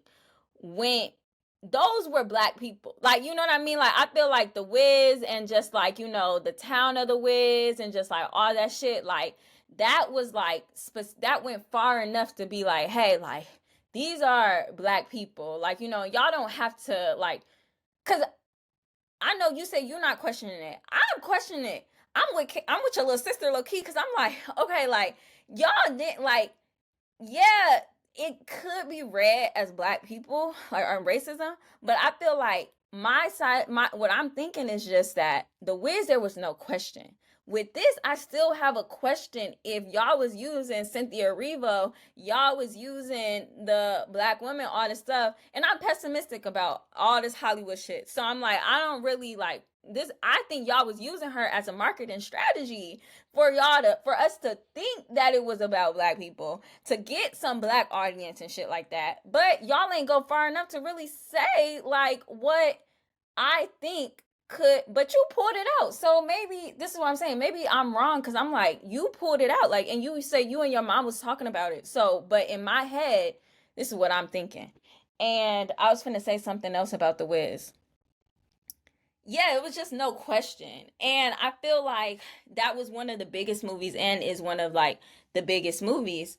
went, those were black people. Like, you know what I mean? Like, I feel like The Wiz and just like, the town of The Wiz and just like all that shit, like, that was like, that went far enough to be like, hey, like, these are black people. Like, y'all don't have to, like, because I know you say you're not questioning it. I'm questioning it. I'm with your little sister, low key, because I'm like, okay, like, y'all didn't, like, yeah, it could be read as black people, like, or racism, but I feel like what I'm thinking is just that The Wiz, there was no question. With this, I still have a question. If y'all was using Cynthia Erivo, y'all was using the black women, all this stuff, and I'm pessimistic about all this Hollywood shit. So I'm like, I don't really like this. I think y'all was using her as a marketing strategy for us to think that it was about black people, to get some black audience and shit like that. But y'all ain't go far enough to really say like what I think but you pulled it out. So maybe this is what I'm saying. Maybe I'm wrong, because I'm like, you pulled it out, like, and you say you and your mom was talking about it. So, but in my head, this is what I'm thinking. And I was finna say something else about The Wiz. Yeah, it was just no question. And I feel like that was one of the biggest movies and is one of like the biggest movies.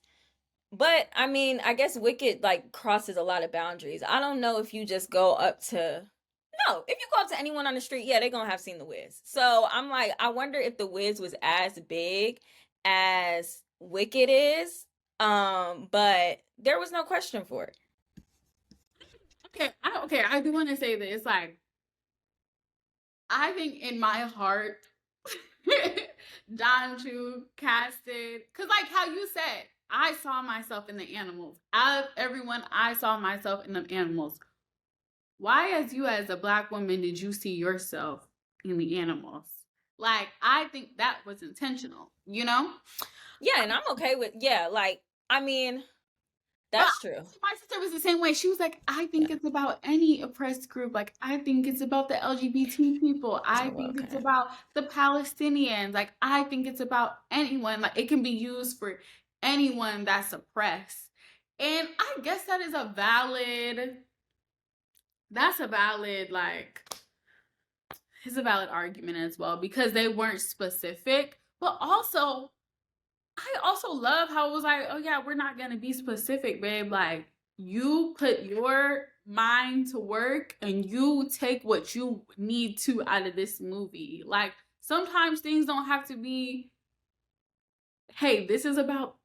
But I mean, I guess Wicked like crosses a lot of boundaries. I don't know if you just go up to, no, if you go up to anyone on the street, yeah, they're gonna have seen The Wiz. So I'm like, I wonder if The Wiz was as big as Wicked is. But there was no question for it. Okay, I do want to say this. Like, I think in my heart, Don Chu casted, because like how you said, I saw myself in the animals. Out of everyone, I saw myself in the animals. Why, as you as a black woman, did you see yourself in the animals? Like, I think that was intentional, you know? Yeah, and I'm okay with, yeah, like, I mean, that's true. My sister was the same way. She was like, I think it's about any oppressed group. Like, I think it's about the LGBT people. I think it's about the Palestinians. Like, I think it's about anyone. Like, it can be used for anyone that's oppressed. And I guess that is a valid, like, it's a valid argument as well, because they weren't specific. But also, I also love how it was like, oh yeah, we're not gonna be specific, babe. Like, you put your mind to work and you take what you need to out of this movie. Like, sometimes things don't have to be, hey, this is about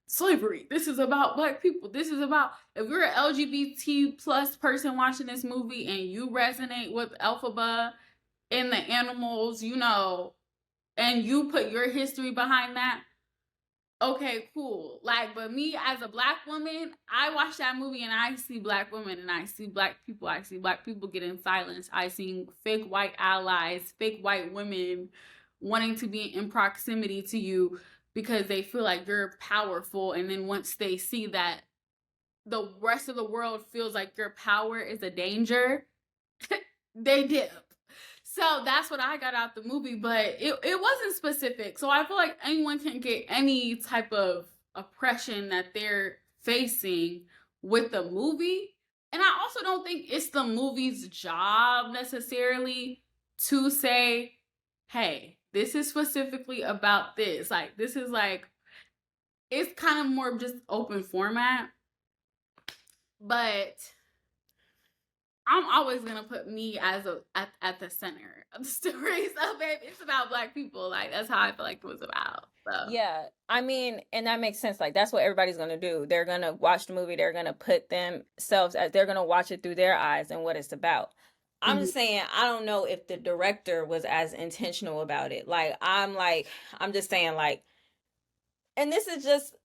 slavery. This is about black people. This is about, if you're an LGBT plus person watching this movie and you resonate with Elphaba and the animals, and you put your history behind that, okay, cool. Like, but me as a black woman, I watch that movie and I see black women and I see black people. I see black people getting silenced. I see fake white allies, fake white women wanting to be in proximity to you because they feel like you're powerful. And then once they see that the rest of the world feels like your power is a danger, they dip. So that's what I got out the movie, but it wasn't specific. So I feel like anyone can get any type of oppression that they're facing with the movie. And I also don't think it's the movie's job necessarily to say, hey, this is specifically about this. Like, this is like, it's kind of more just open format, but I'm always gonna put me as at the center of the story. So babe, it's about Black people. Like that's how I feel like it was about. So Yeah, I mean, and that makes sense. Like that's what everybody's gonna do. They're gonna watch the movie. They're gonna put themselves as they're gonna watch it through their eyes and what it's about. I'm Mhm. just saying, I don't know if the director was as intentional about it. I'm just saying, like, and this is just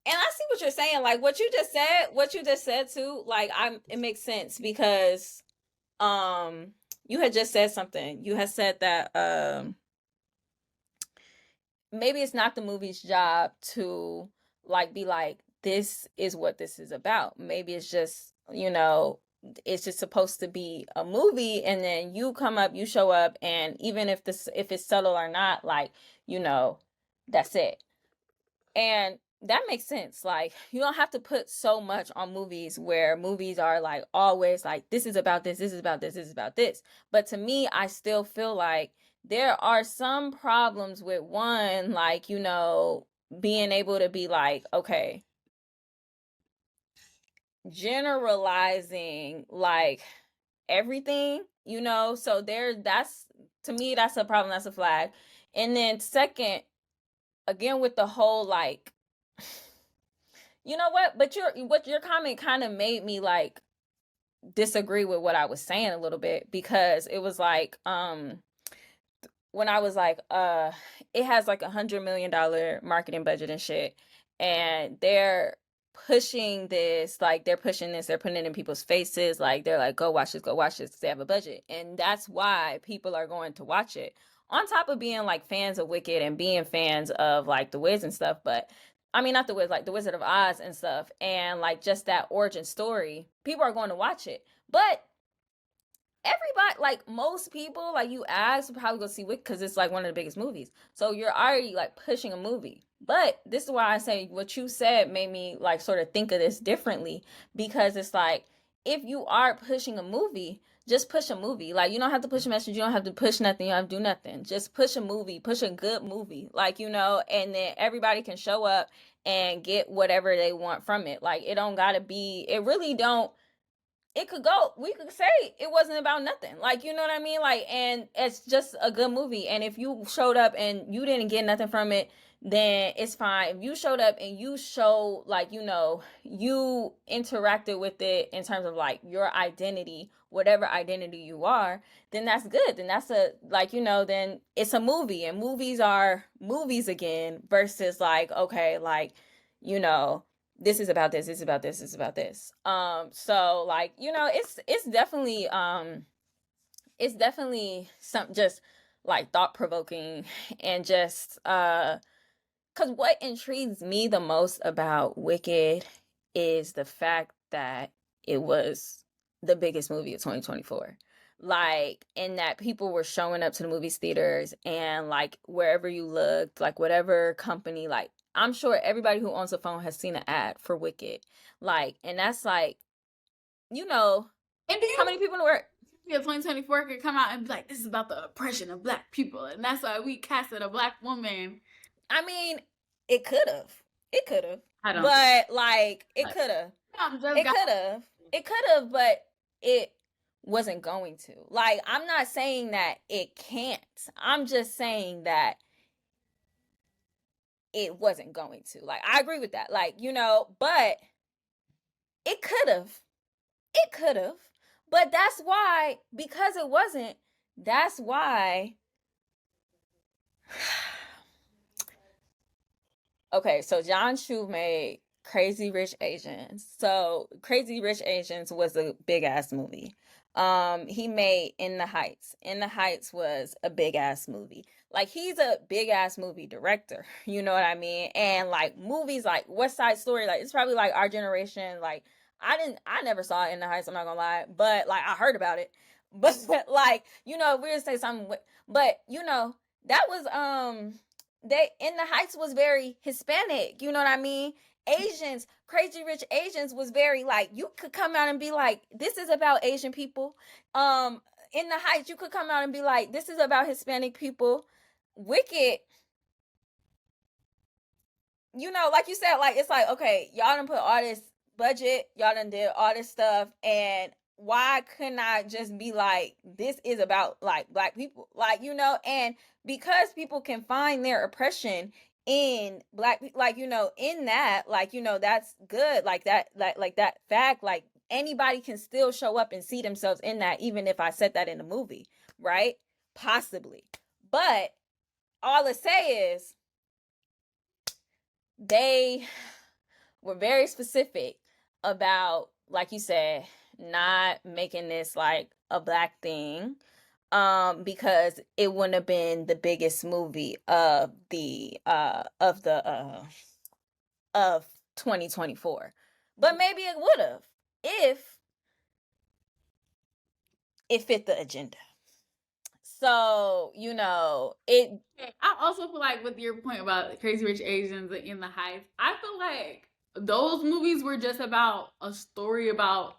and I see what you're saying. Like what you just said too. Like it makes sense because you had just said something. You had said that maybe it's not the movie's job to like be like this is what this is about. Maybe it's just, it's just supposed to be a movie, and then you come up, you show up, and even if it's subtle or not, like, you know, that's it. And that makes sense. Like, you don't have to put so much on movies where movies are like always like, this is about this, this is about this, this is about this. But to me, I still feel like there are some problems with one, like, being able to be like, okay, generalizing like everything, so that's, to me, that's a problem, that's a flag. And then second, again, with the whole like, you know what? But your comment kind of made me like disagree with what I was saying a little bit, because it was like when I was like it has like $100 million marketing budget and shit, and they're pushing this, like they're pushing this, they're putting it in people's faces, like they're like, go watch this, go watch this, 'cause they have a budget, and that's why people are going to watch it, on top of being like fans of Wicked and being fans of like the Wiz and stuff. But I mean, not the Wiz, like the Wizard of Oz and stuff, and like just that origin story, people are going to watch it. But everybody, like most people, like you ask, probably go see Wicked because it's like one of the biggest movies. So you're already like pushing a movie. But this is why I say what you said made me like sort of think of this differently, because it's like, if you are pushing a movie, just push a movie. Like, you don't have to push a message, you don't have to push nothing, you don't have to do nothing. Just push a movie, push a good movie, like, and then everybody can show up and get whatever they want from it. Like, it don't gotta be, it really don't, it could go, we could say it wasn't about nothing, like, you know what I mean, like, and it's just a good movie. And if you showed up and you didn't get nothing from it, then it's fine. If you showed up and you show, like, you interacted with it in terms of like your identity, whatever identity you are, then that's good. Then that's a, like, then it's a movie, and movies are movies again, versus like, okay, like, you know this is about this, this is about this, this is about this. So like, it's definitely some just like thought provoking, and just because what intrigues me the most about Wicked is the fact that it was the biggest movie of 2024. Like, in that people were showing up to the movies theaters, and like wherever you looked, like whatever company, like I'm sure everybody who owns a phone has seen an ad for Wicked. Like, and that's like, you know, And do how you many people in the world? yeah, 2024 could come out and be like, this is about the oppression of Black people, and that's why we casted a Black woman. I mean, it could have. It could have. I don't. But like, it Like, could have. I'm just It got could have. It could have, but it wasn't going to. Like, I'm not saying that it can't. I'm just saying that it wasn't going to. Like, I agree with that. Like, but it could have. It could have. But that's why, because it wasn't, that's why. Okay, so John Chu made Crazy Rich Asians. So Crazy Rich Asians was a big ass movie. He made In the Heights. In the Heights was a big ass movie. Like, he's a big ass movie director. You know what I mean? And like movies like West Side Story, like it's probably like our generation. Like, I never saw In the Heights, I'm not gonna lie, but like I heard about it. But like, we're gonna say something, but that was they, In the Heights was very Hispanic, you know what I mean? Asians, Crazy Rich Asians was very like, you could come out and be like, this is about Asian people. In the Heights, you could come out and be like, this is about Hispanic people. Wicked you know, like you said, like it's like, okay, y'all done put all this budget, y'all done did all this stuff, and why couldn't I just be like, this is about like black people, like, you know, and because people can find their oppression in black people, like, you know, in that, like, you know, that's good, like that, like that fact, like anybody can still show up and see themselves in that, even if I said that in the movie, right? Possibly, but all I say is they were very specific about, like you said, not making this like a black thing, because it wouldn't have been the biggest movie of the of 2024, but maybe it would have if it fit the agenda. So, you know, it. I also feel like with your point about Crazy Rich Asians and In the Heights, I feel like those movies were just about a story about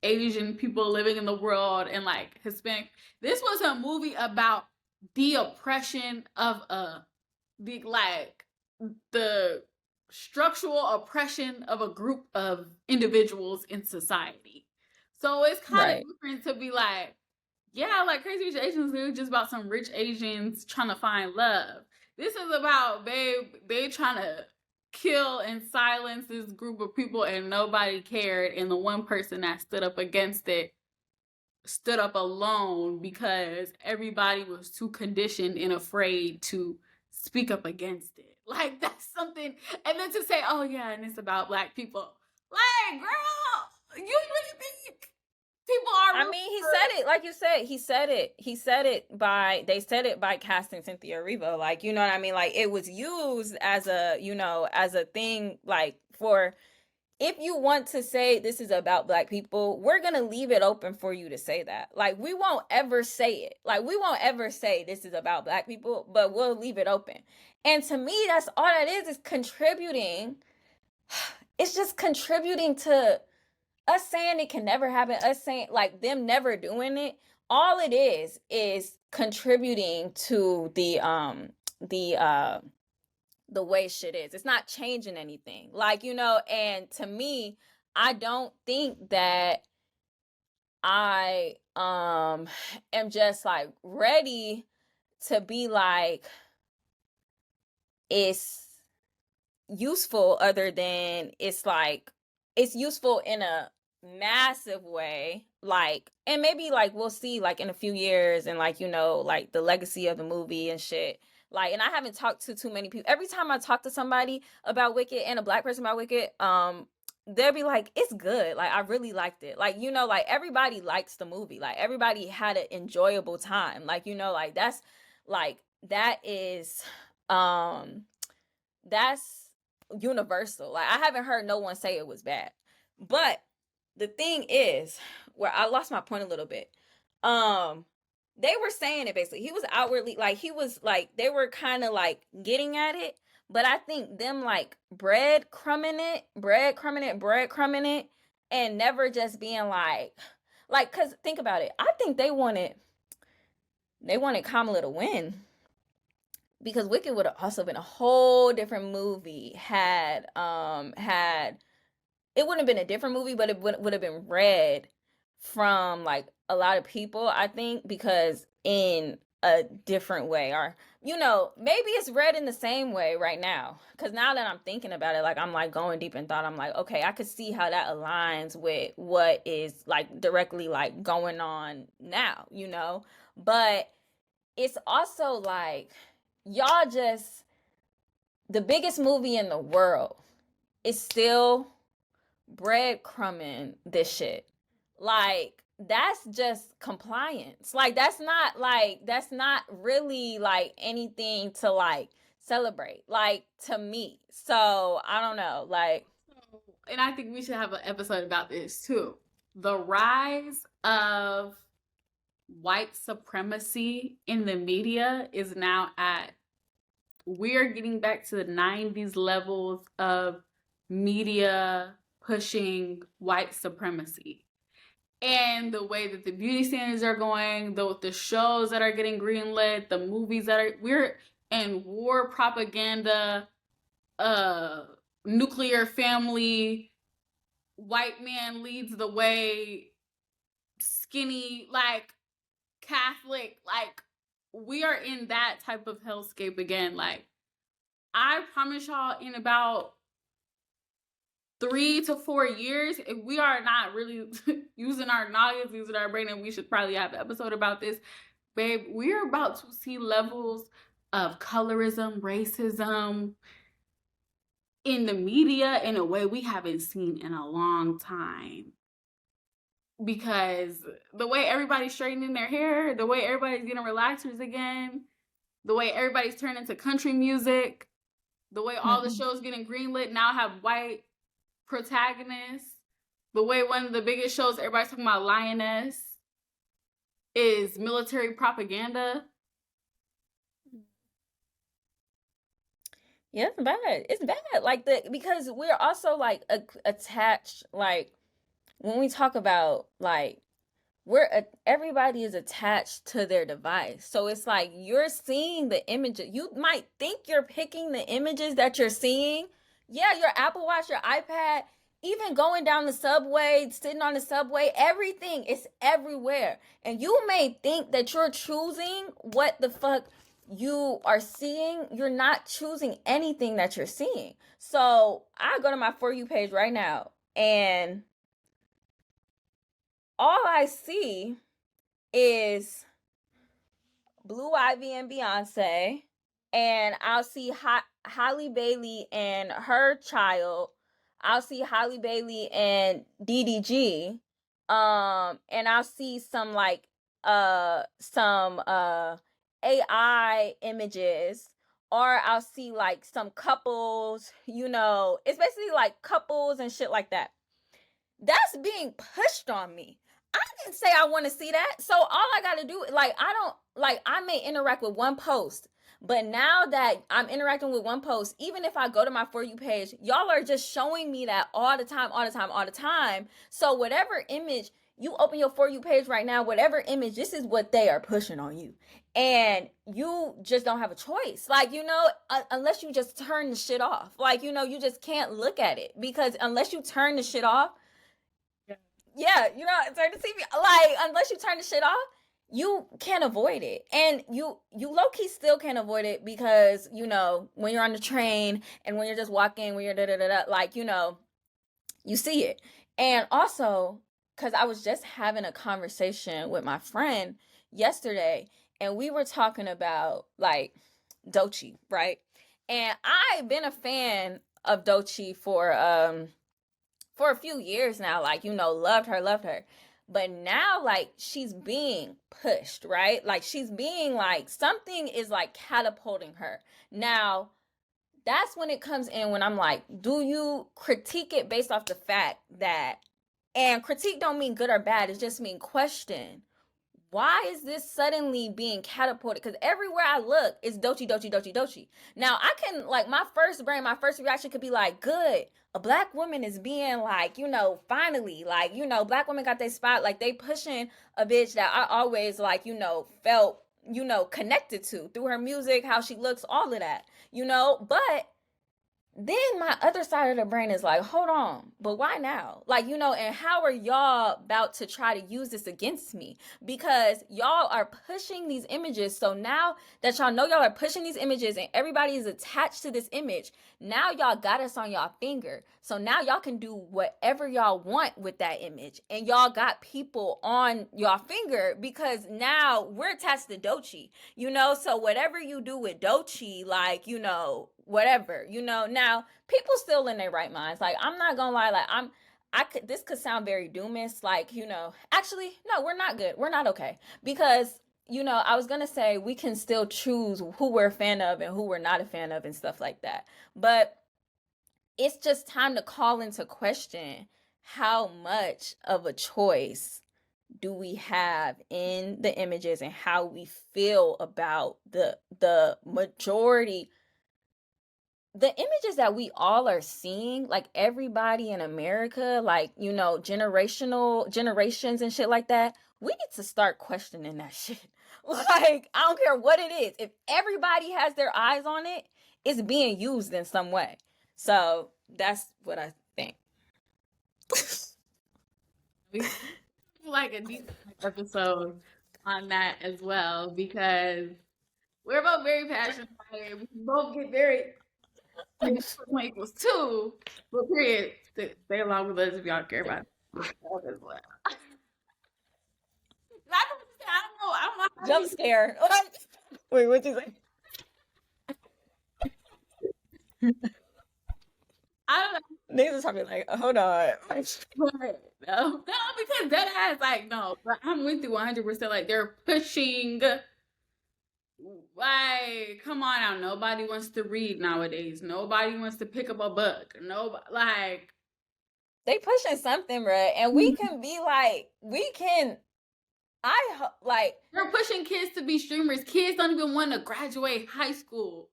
Asian people living in the world and like Hispanic. This was a movie about the oppression of the structural oppression of a group of individuals in society. So it's kind of Right. different to be like, yeah, like Crazy Rich Asians is just about some rich Asians trying to find love. This is about they trying to kill and silence this group of people and nobody cared, and the one person that stood up against it stood up alone because everybody was too conditioned and afraid to speak up against it. Like that's something, and then to say, oh yeah, and it's about black people. Like, girl, you really think people are I mean, he said it, like you said, they said it by casting Cynthia Erivo. Like, you know what I mean? Like, it was used as a, you know, as a thing, like, for, if you want to say this is about black people, we're going to leave it open for you to say that. Like, we won't ever say it. Like, we won't ever say this is about black people, but we'll leave it open. And to me, that's all that is contributing. It's just contributing to us saying it can never happen, us saying like them never doing it. All it is contributing to the way shit is. It's not changing anything, like, you know. And to me, I don't think that I am just like ready to be like it's useful, other than it's like it's useful in a massive way, like, and maybe like we'll see like in a few years, and like, you know, like the legacy of the movie and shit, like. And I haven't talked to too many people. Every time I talk to somebody about Wicked, and a black person about Wicked, they'll be like, it's good, like I really liked it, like, you know, like everybody likes the movie, like everybody had an enjoyable time, like, you know, like that's like that is that's universal. Like I haven't heard no one say it was bad. But the thing is, where I lost my point a little bit. They were saying it basically. He was outwardly like, he was like, they were kind of like getting at it, but I think them like breadcrumbing it, and never just being like, cause think about it. I think they wanted Kamala to win, because Wicked would have also been a whole different movie had it wouldn't have been a different movie, but it would have been read from like a lot of people, I think, because in a different way, or, you know, maybe it's read in the same way right now, because now that I'm thinking about it, like I'm like going deep in thought, I'm like, okay, I could see how that aligns with what is like directly like going on now, you know. But it's also like, y'all just, the biggest movie in the world is still breadcrumbing this shit. Like, that's just compliance. Like, that's not really like anything to like celebrate, like, to me. So I don't know, like. And I think we should have an episode about this too. The rise of white supremacy in the media is now at, we're getting back to the 90s levels of media pushing white supremacy. And the way that the beauty standards are going, the shows that are getting greenlit, the movies that are, we're in war propaganda nuclear family, white man leads the way, skinny, like Catholic, like we are in that type of hellscape again. Like I promise y'all, in about 3 to 4 years, if we are not really using our noggins, using our brain, and we should probably have an episode about this, babe, we're about to see levels of colorism, racism in the media in a way we haven't seen in a long time. Because the way everybody's straightening their hair, the way everybody's getting relaxers again, the way everybody's turning to country music, the way all the shows getting greenlit now have white protagonists, the way one of the biggest shows everybody's talking about, Lioness, is military propaganda. Yeah, it's bad. It's bad. Like because we're also like attached. Like when we talk about like everybody is attached to their device. So it's like you're seeing the images. You might think you're picking the images that you're seeing. Yeah, your Apple Watch, your iPad, even going down the subway, sitting on the subway, everything is everywhere. And you may think that you're choosing what the fuck you are seeing. You're not choosing anything that you're seeing. So I go to my For You page right now, and all I see is Blue Ivy and Beyonce, and I'll see Halle Bailey and her child. I'll see Halle Bailey and DDG, and I'll see some like some AI images, or I'll see like some couples. You know, it's basically like couples and shit like that. That's being pushed on me. I didn't say I want to see that. So all I got to do, like, I may interact with one post, but now that I'm interacting with one post, even if I go to my For You page, y'all are just showing me that all the time. So whatever image, you open your For You page right now, whatever image, this is what they are pushing on you. And you just don't have a choice. Like, you know, unless you just turn the shit off. Like, you know, you just can't look at it, because unless you turn the shit off, yeah, you know, turn the TV. Like, unless you turn the shit off, you can't avoid it. And you low-key still can't avoid it, because, you know, when you're on the train and when you're just walking, when you're da-da-da-da, like, you know, you see it. And also, because I was just having a conversation with my friend yesterday, and we were talking about, like, Doechii, right? And I've been a fan of Doechii for a few years now, like, you know, loved her. But now, like, she's being pushed, right? Like, she's being like, something is like catapulting her. Now, that's when it comes in, when I'm like, do you critique it based off the fact that, and critique don't mean good or bad, it just mean question. Why is this suddenly being catapulted? Because everywhere I look, it's Doechii. Now, I can, like, my first reaction could be like, good, a black woman is being like, you know, finally, like, you know, black women got their spot. Like, they pushing a bitch that I always, like, you know, felt, you know, connected to through her music, how she looks, all of that, you know. But then my other side of the brain is like, hold on, but why now? Like, you know, and how are y'all about to try to use this against me? Because y'all are pushing these images. So now that y'all know y'all are pushing these images and everybody is attached to this image, now y'all got us on y'all finger. So now y'all can do whatever y'all want with that image. And y'all got people on y'all finger, because now we're attached to Doechii, you know? So whatever you do with Doechii, like, you know, whatever, you know. Now, people still in their right minds. Like, I'm not gonna lie, like, this could sound very doomist, like, you know, actually, no, we're not good. We're not okay. Because, you know, I was gonna say we can still choose who we're a fan of and who we're not a fan of and stuff like that. But it's just time to call into question how much of a choice do we have in the images and how we feel about the majority, the images that we all are seeing, like everybody in America, like, you know, generations and shit like that. We need to start questioning that shit. Like, I don't care what it is. If everybody has their eyes on it, it's being used in some way. So that's what I think. We do like a deep episode on that as well because we're both very passionate about it. We both get very 1 = 2, but period. Stay along with us if y'all care about it as well. I don't know how Jump you scare. Wait, what you say? I don't know. Niggas are probably like, hold on. No, because that ass like no, but I'm with you 100%. Like they're pushing. Like, come on now. Nobody wants to read nowadays. Nobody wants to pick up a book. Nobody like They pushing something, bruh. And we can be like, like, they're pushing kids to be streamers. Kids don't even want to graduate high school.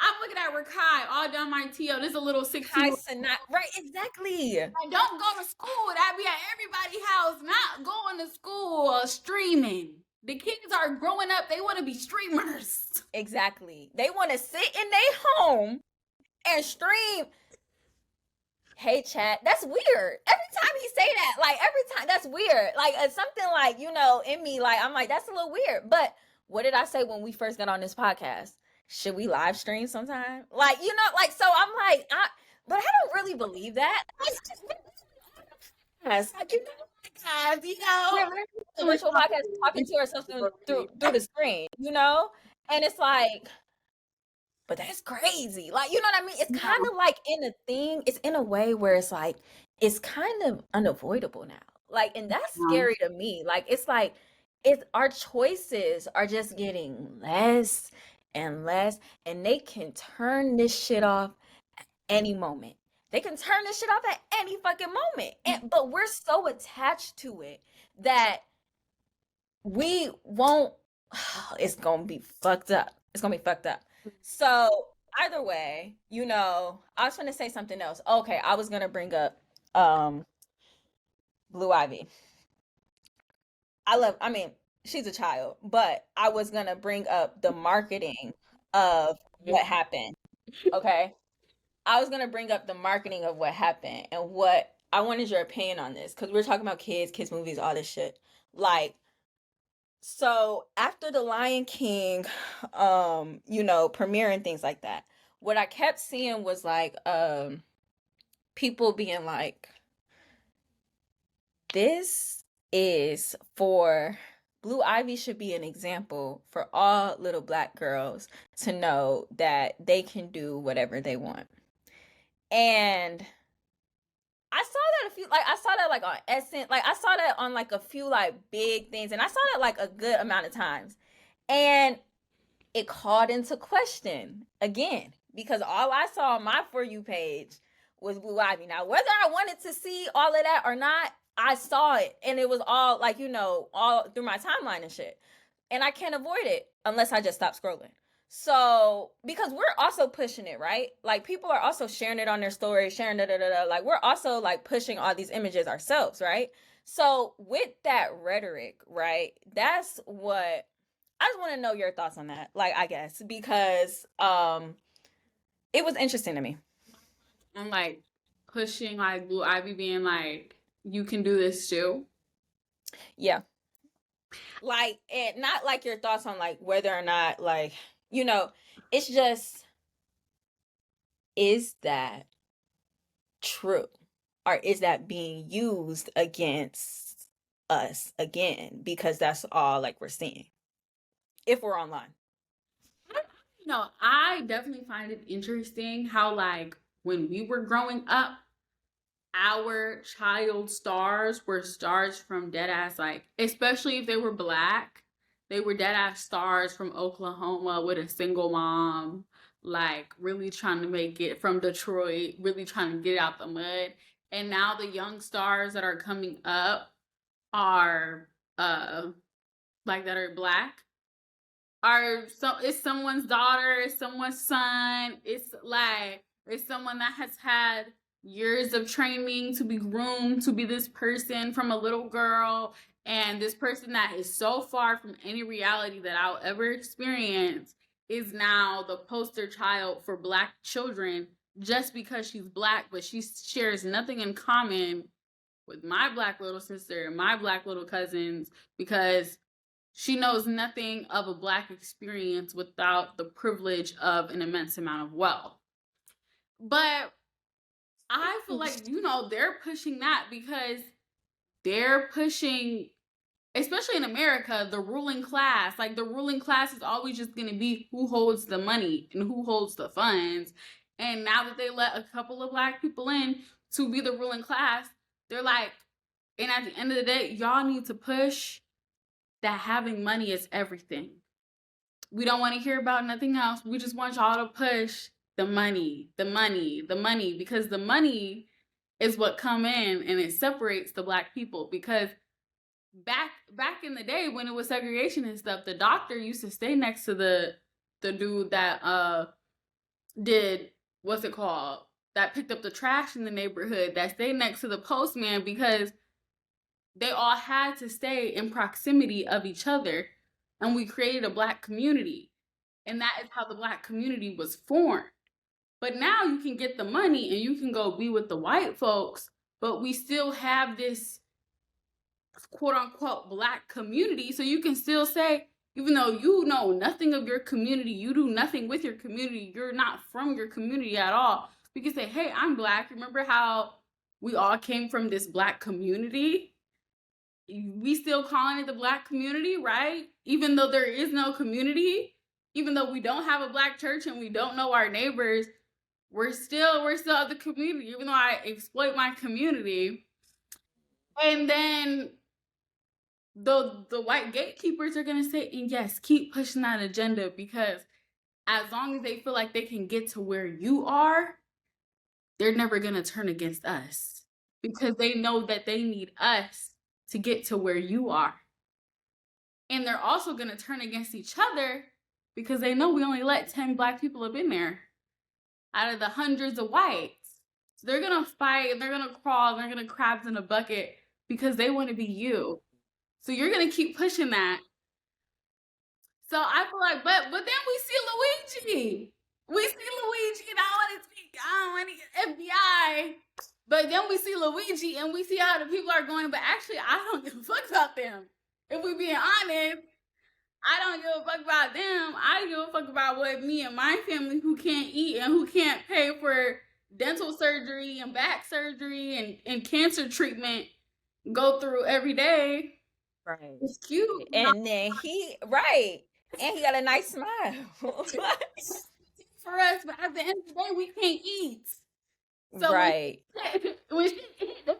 I'm looking at Rakai all down my TL. This is a little 16. right, exactly. Like, don't go to school. That be at everybody's house. Not going to school streaming. The kids are growing up. They want to be streamers. Exactly. They want to sit in their home and stream. Hey, chat. That's weird. Every time he say that, like, every time, that's weird. Like, something like, in me, like, I'm like, that's a little weird. But what did I say when we first got on this podcast? Should we live stream sometime? Like, like, so I'm like, but I don't really believe that. Yes, like, virtual podcast talking to ourselves through the screen, and it's like, but that's crazy. Like, you know what I mean? It's kind of like it's in a way where it's like, it's kind of unavoidable now. Like, and that's scary to me. Like, it's like, our choices are just getting less and less, and they can turn this shit off at any moment. They can turn this shit off at any fucking moment. But we're so attached to it that we won't, it's gonna be fucked up. It's gonna be fucked up. So either way, I was gonna say something else. Okay, I was gonna bring up Blue Ivy. She's a child, but I was gonna bring up the marketing of what happened. Okay. I was gonna bring up the marketing of what happened, and what I wanted your opinion on this, because we're talking about kids movies, all this shit. Like, so after the Lion King, premiere and things like that, what I kept seeing was like, people being like, this is for Blue Ivy should be an example for all little Black girls to know that they can do whatever they want. And I saw that like on Essence, like I saw that on like a few like big things, and I saw that like a good amount of times, and it called into question again, because all I saw on my For You page was Blue Ivy. Now, whether I wanted to see all of that or not, I saw it, and it was all like, all through my timeline and shit, and I can't avoid it unless I just stop scrolling. So, because we're also pushing it, right? Like, people are also sharing it on their stories, sharing like, we're also like pushing all these images ourselves, right? So with that rhetoric, right, that's what I just want to know your thoughts on that, like, I guess, because it was interesting to me. I'm like pushing like Blue Ivy being like, you can do this too. Yeah. Like, and not like your thoughts on like whether or not, like, it's just, is that true? Or is that being used against us again? Because that's all like we're seeing if we're online. No, I definitely find it interesting how like when we were growing up, our child stars were stars from deadass, like, especially if they were Black, they were deadass stars from Oklahoma with a single mom, like really trying to make it, from Detroit, really trying to get out the mud. And now the young stars that are coming up are like that are Black, it's someone's daughter, it's someone's son, it's someone that has had years of training to be groomed to be this person from a little girl, and this person that is so far from any reality that I'll ever experience, is now the poster child for Black children just because she's Black, but she shares nothing in common with my Black little sister and my Black little cousins, because she knows nothing of a Black experience without the privilege of an immense amount of wealth. But I feel like, they're pushing that because they're pushing, especially in America, the ruling class. Like, the ruling class is always just going to be who holds the money and who holds the funds. And now that they let a couple of Black people in to be the ruling class, they're like, and at the end of the day, y'all need to push that having money is everything. We don't want to hear about nothing else. We just want y'all to push the money, the money, the money, because the money is what come in and it separates the Black people. Because back in the day when it was segregation and stuff, the doctor used to stay next to the dude that did, what's it called, that picked up the trash in the neighborhood, that stayed next to the postman, because they all had to stay in proximity of each other. And we created a Black community. And that is how the Black community was formed. But now you can get the money and you can go be with the white folks, but we still have this quote unquote Black community. So you can still say, even though you know nothing of your community, you do nothing with your community, you're not from your community at all, we can say, hey, I'm Black. Remember how we all came from this Black community? We still calling it the Black community, right? Even though there is no community, even though we don't have a Black church and we don't know our neighbors, we're still of the community, even though I exploit my community. And then the white gatekeepers are gonna say, and yes, keep pushing that agenda, because as long as they feel like they can get to where you are, they're never gonna turn against us, because they know that they need us to get to where you are. And they're also going to turn against each other because they know we only let 10 Black people up in there out of the hundreds of whites. So they're going to fight, and they're going to crawl, and they're going to crabs in a bucket because they want to be you. So you're going to keep pushing that. So I feel like, but then we see Luigi. We see Luigi, and I don't want to get FBI. But then we see Luigi and we see how the people are going, but actually I don't give a fuck about them. If we being honest, I don't give a fuck about them. I give a fuck about what me and my family who can't eat and who can't pay for dental surgery and back surgery and cancer treatment go through every day. Right. It's cute. And then he got a nice smile. For us, but at the end of the day, we can't eat. So right. When she hit the fan,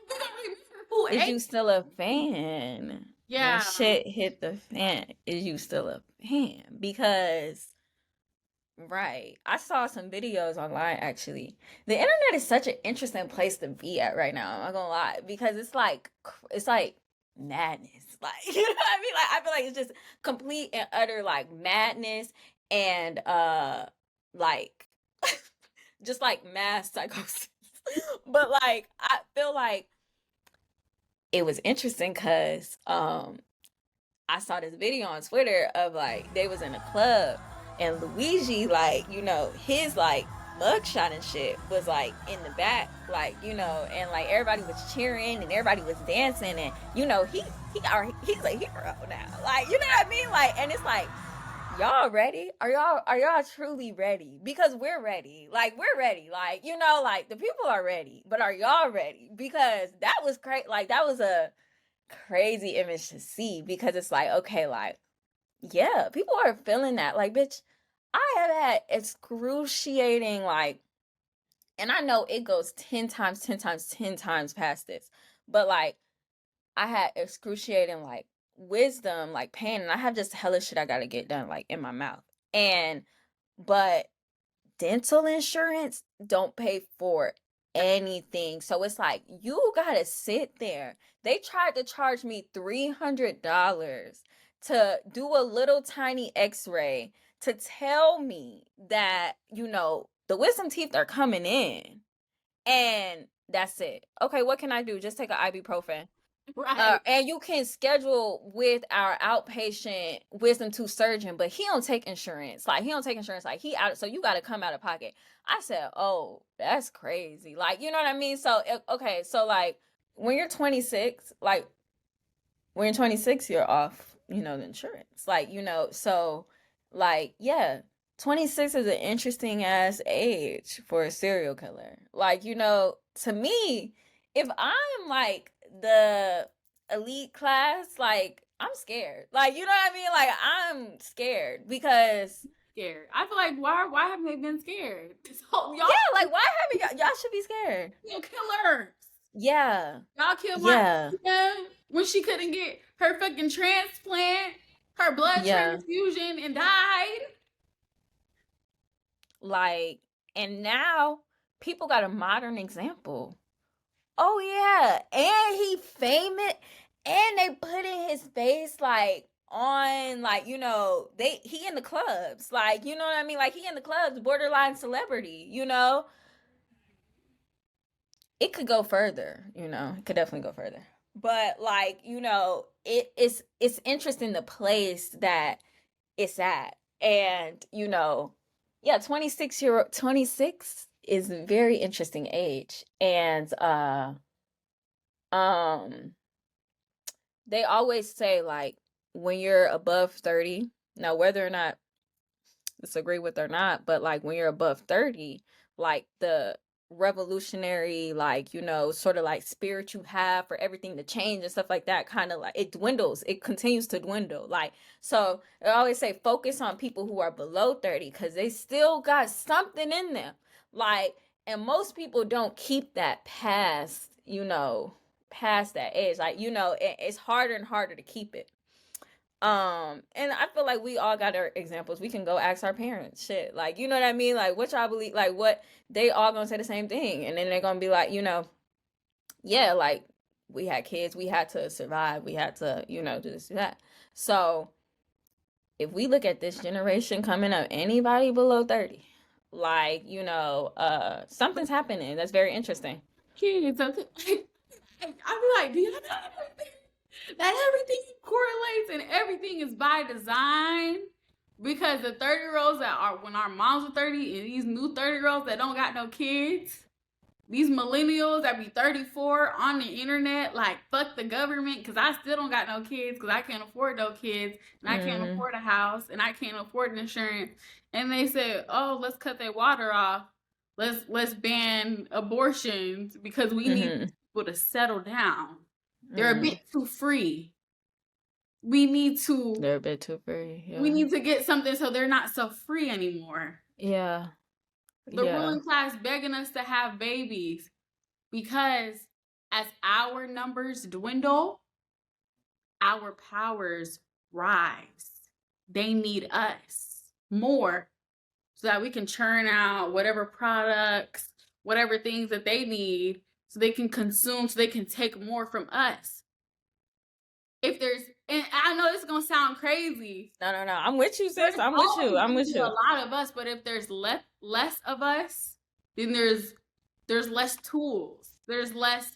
we gonna remember who Is ate. you still a fan? Yeah. When shit hit the fan, is you still a fan? Because, right, I saw some videos online, actually. The internet is such an interesting place to be at right now, I'm not gonna lie, because it's like madness. Like, you know what I mean? Like, I feel like it's just complete and utter, like, madness and, like, just like mass psychosis. But like I feel like it was interesting because I saw this video on Twitter of like they was in a club and Luigi, like, his like mugshot and shit was like in the back, like, and like everybody was cheering and everybody was dancing, and he's a hero now. Like, you know what I mean? Like, and it's like, y'all ready? Are y'all truly ready? Because we're ready. Like, we're ready. Like, like the people are ready. But are y'all ready? Because that was crazy. Like, that was a crazy image to see, because it's like, okay, like, yeah, people are feeling that. Like, bitch, I have had excruciating, like, and I know it goes 10 times past this, but like, I had excruciating, like, wisdom, like pain, and I have just hella shit I gotta get done, like, in my mouth. But dental insurance don't pay for anything. So it's like, you gotta sit there. They tried to charge me $300 to do a little tiny x-ray to tell me that, the wisdom teeth are coming in. And that's it. Okay, what can I do? Just take an ibuprofen. Right. And you can schedule with our outpatient wisdom tooth surgeon, but he don't take insurance. Like he don't take insurance. Like he out, so you got to come out of pocket. I said, oh, that's crazy. Like you know what I mean? So okay, so like when you're 26, like when you're 26, you're off, you know, the insurance. Like you know, so like yeah. 26 is an interesting ass age for a serial killer. Like, you know, to me, if I'm like the elite class, like I'm scared. Like, you know what I mean? Like I'm scared because Scared. I feel like why haven't they been scared? Y'all yeah, like why haven't y'all should be scared. kill killers. Yeah. Y'all killed my Yeah. when she couldn't get her fucking transplant, her blood Yeah. transfusion, and died. Like and now people got a modern example. Oh yeah, and he famous, and they put in his face like on like you know he in the clubs like you know what I mean like he in the clubs borderline celebrity you know it could go further you know it could definitely go further but like you know it's interesting the place that it's at and you know yeah 26 is a very interesting age and um they always say like when you're above 30 now whether or not disagree with or not but like when you're above 30 like the revolutionary like you know sort of like spirit you have for everything to change and stuff like that kind of like it dwindles it continues to dwindle like so I always say focus on people who are below 30 because they still got something in them like and most people don't keep that past you know past that age like you know it's harder and harder to keep it and I feel like we all got our examples we can go ask our parents shit like you know what I mean like what y'all believe like what they all gonna say the same thing and then they're gonna be like you know yeah like we had kids we had to survive we had to you know do this do that so if we look at this generation coming up anybody below 30 like you know something's happening that's very interesting Kids, I be like, do you know that everything correlates and everything is by design? Because the 30-year-olds that are when our moms are 30 and these new 30-year-olds that don't got no kids, these millennials that be 34 on the internet, like fuck the government, because I still don't got no kids, because I can't afford no kids, and I can't afford a house, and I can't afford insurance. And they said, oh, let's cut their water off. Let's ban abortions because we need people to settle down. They're a bit too free. We need to. They're a bit too free. Yeah. We need to get something so they're not so free anymore. Yeah. The ruling class begging us to have babies because as our numbers dwindle, our powers rise. They need us more so that we can churn out whatever products, whatever things that they need so they can consume, so they can take more from us. If there's, and I know this is going to sound crazy. No. I'm with you, sis. I'm with you. I'm with you. A lot of us, but if there's less of us, then there's less tools. There's less.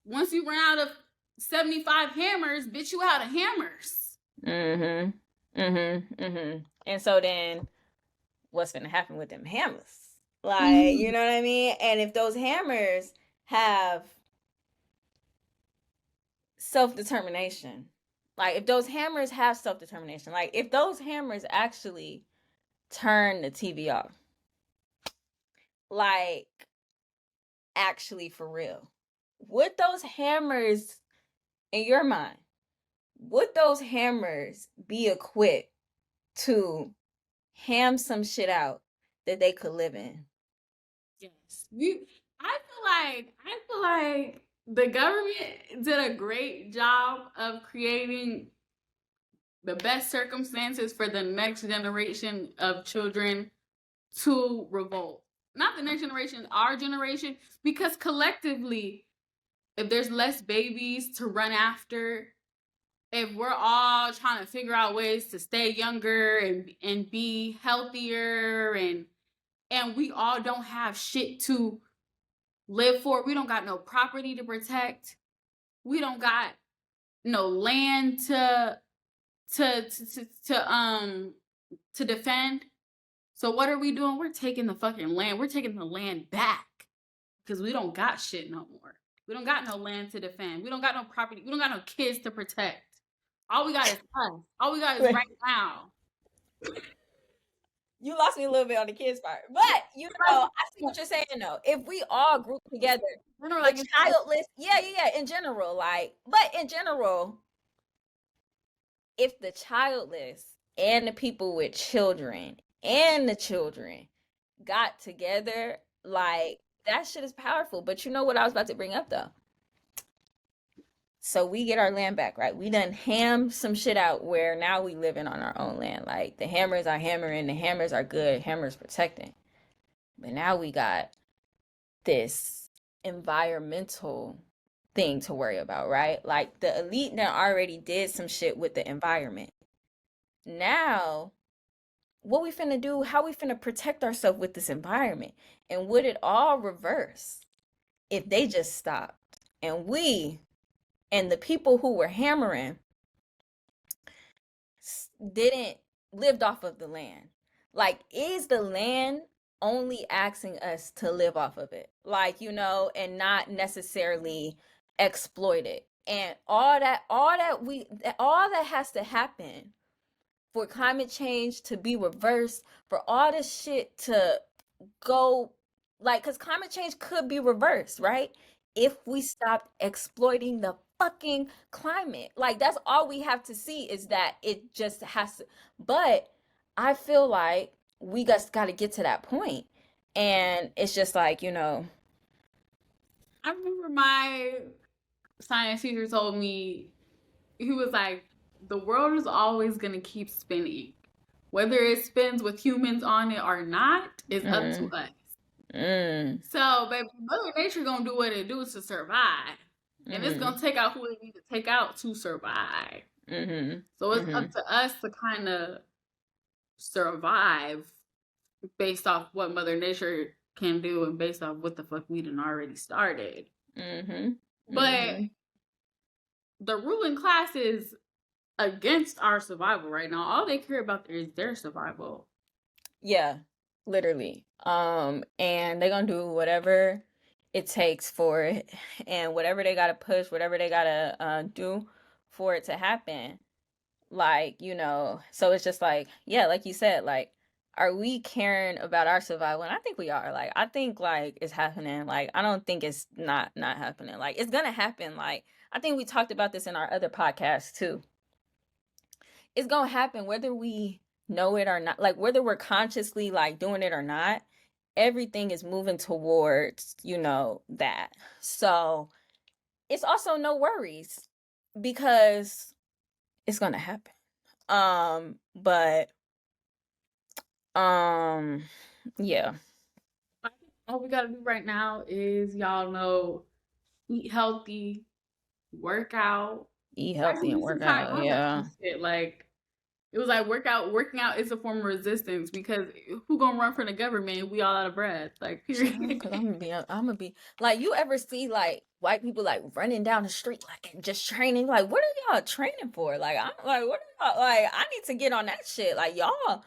Once you run out of 75 hammers, bitch, you out of hammers. And so then what's going to happen with them hammers? Like, you know what I mean? And if those hammers have self-determination, like if those hammers have self-determination, like if those hammers actually turn the TV off, like actually for real, would those hammers, in your mind, would those hammers be equipped to ham some shit out that they could live in? Yes. I feel like the government did a great job of creating the best circumstances for the next generation of children to revolt. Not the next generation, our generation, because collectively, if there's less babies to run after, if we're all trying to figure out ways to stay younger and be healthier and we all don't have shit to live for, we don't got no property to protect, We don't got no land to defend. So what are we doing? We're taking the fucking land. We're taking the land back because we don't got shit no more. We don't got no land to defend. We don't got no property. We don't got no kids to protect. All we got is us. All we got is right now. You lost me a little bit on the kids part, but you know, I see what you're saying though. If we all group together, Like, the childless, yeah, in general, like, but in general, if the childless and the people with children and the children got together, like, that shit is powerful. But you know what I was about to bring up though? So we get our land back, right? We done ham some shit out where now we living on our own land. Like, the hammers are hammering, the hammers are good, hammers protecting. But now we got this environmental thing to worry about, right? Like, the elite now already did some shit with the environment. Now, what we finna do? How we finna protect ourselves with this environment? And would it all reverse if they just stopped and we and the people who were hammering didn't lived off of the land? Like, is the land only asking us to live off of it, like, you know, and not necessarily exploit it? And all that has to happen for climate change to be reversed, for all this shit to go, like, because climate change could be reversed, right? If we stop exploiting the fucking climate. Like, that's all we have to see is that it just has to. But I feel like we just got to get to that point. And it's just like, you know. I remember my science teacher told me, he was like, the world is always going to keep spinning. Whether it spins with humans on it or not is up to us. So, baby, Mother Nature gonna do what it do to survive. And it's gonna take out who it needs to take out to survive. So it's up to us to kind of survive based off what Mother Nature can do and based off what the fuck we done already started. But the ruling class is against our survival right now. All they care about is their survival. Yeah, literally. And they're gonna do whatever it takes for it, and whatever they gotta push, whatever they gotta do for it to happen. Like, you know, so it's just like, yeah, like you said, like, are we caring about our survival? And I think we are. Like, I think, like, it's happening. Like, I don't think it's not happening. Like, it's gonna happen. Like, I think we talked about this in our other podcast too. It's gonna happen whether we know it or not, like, whether we're consciously, like, doing it or not. Everything is moving towards, you know, that. So it's also no worries because it's gonna happen. But yeah. I think all we gotta do right now is, y'all know, eat healthy, work out. Eat healthy and work out. Yeah. Shit. Like, it was like working out is a form of resistance because who gonna run for the government? We all out of breath. Like, period. Cause I'm gonna be like, you ever see like white people like running down the street like and just training? Like, what are y'all training for? Like, I'm like, what are y'all, like, I need to get on that shit. Like, y'all,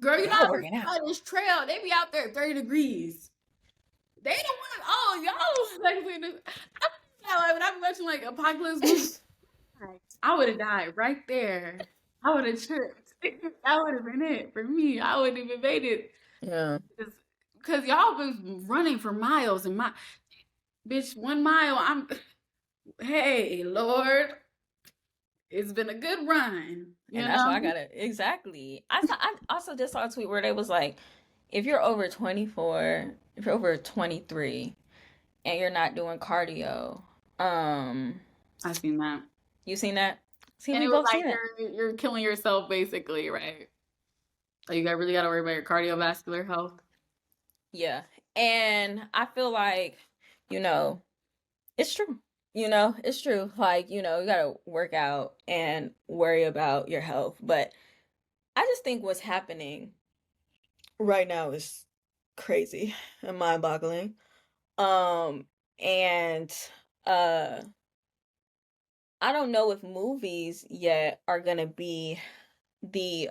girl, you y'all know, working out. this trail, they be out there at 30 degrees. They don't want, y'all, like, when I'm watching like apocalypse movies, I would have died right there. I would have tripped. That would have been it for me. I wouldn't even made it. Yeah. Because y'all been running for miles and bitch, 1 mile. Hey, Lord, it's been a good run. And that's why I gotta, exactly. I also just saw a tweet where they was like, if you're over 24, if you're over 23 and you're not doing cardio, I've seen that. You seen that? And it was like you're killing yourself basically, right? Like, you really gotta worry about your cardiovascular health. Yeah. And I feel like, you know, it's true. You know, it's true. Like, you know, you gotta work out and worry about your health. But I just think what's happening right now is crazy and mind-boggling. And I don't know if movies yet are gonna be the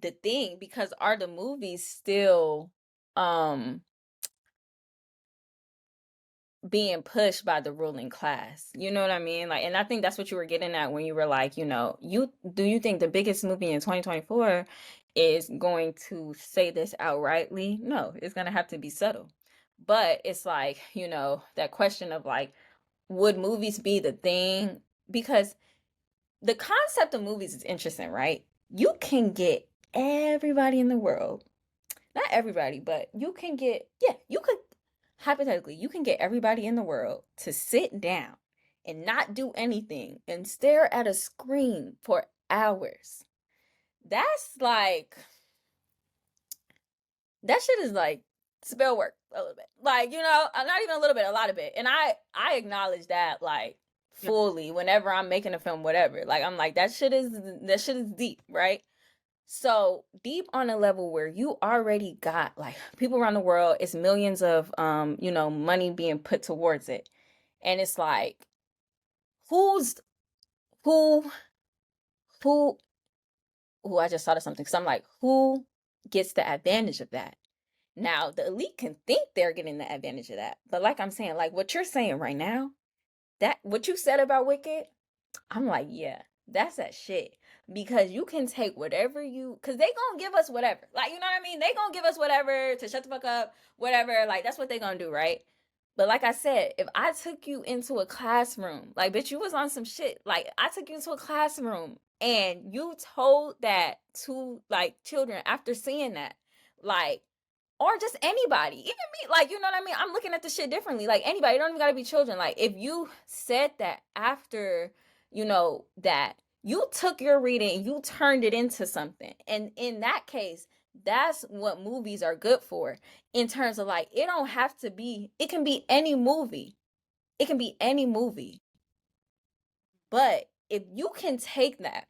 the thing, because are the movies still um being pushed by the ruling class? You know what I mean? Like, and I think that's what you were getting at when you were like, you think the biggest movie in 2024 is going to say this outrightly? No, it's gonna have to be subtle. But it's like, that question of like, would movies be the thing? Because the concept of movies is interesting, right? You can get everybody in the world, not everybody, but you could, hypothetically, you can get everybody in the world to sit down and not do anything and stare at a screen for hours. That's like, that shit is like spell work a little bit. Like, not even a little bit, a lot of it. And I acknowledge that like fully whenever I'm making a film, whatever. Like, I'm like, that shit is deep, right? So deep on a level where you already got like people around the world, it's millions of money being put towards it. And it's like, who's who who I just thought of something. So I'm like, who gets the advantage of that? Now, the elite can think they're getting the advantage of that. But like I'm saying, like what you're saying right now, that what you said about Wicked, I'm like, yeah, that's that shit. Because you can take whatever because they gonna give us whatever. Like, you know what I mean? They gonna give us whatever to shut the fuck up, whatever. Like, that's what they gonna do, right? But like I said, if I took you into a classroom, like, bitch, you was on some shit. Like, I took you into a classroom and you told that to, like, children after seeing that. Like, or just anybody, even me, like, you know what I mean? I'm looking at the shit differently. Like, anybody, don't even gotta be children. Like, if you said that after, that you took your reading and you turned it into something, and in that case, that's what movies are good for. In terms of like, it don't have to be, it can be any movie. It can be any movie. But if you can take that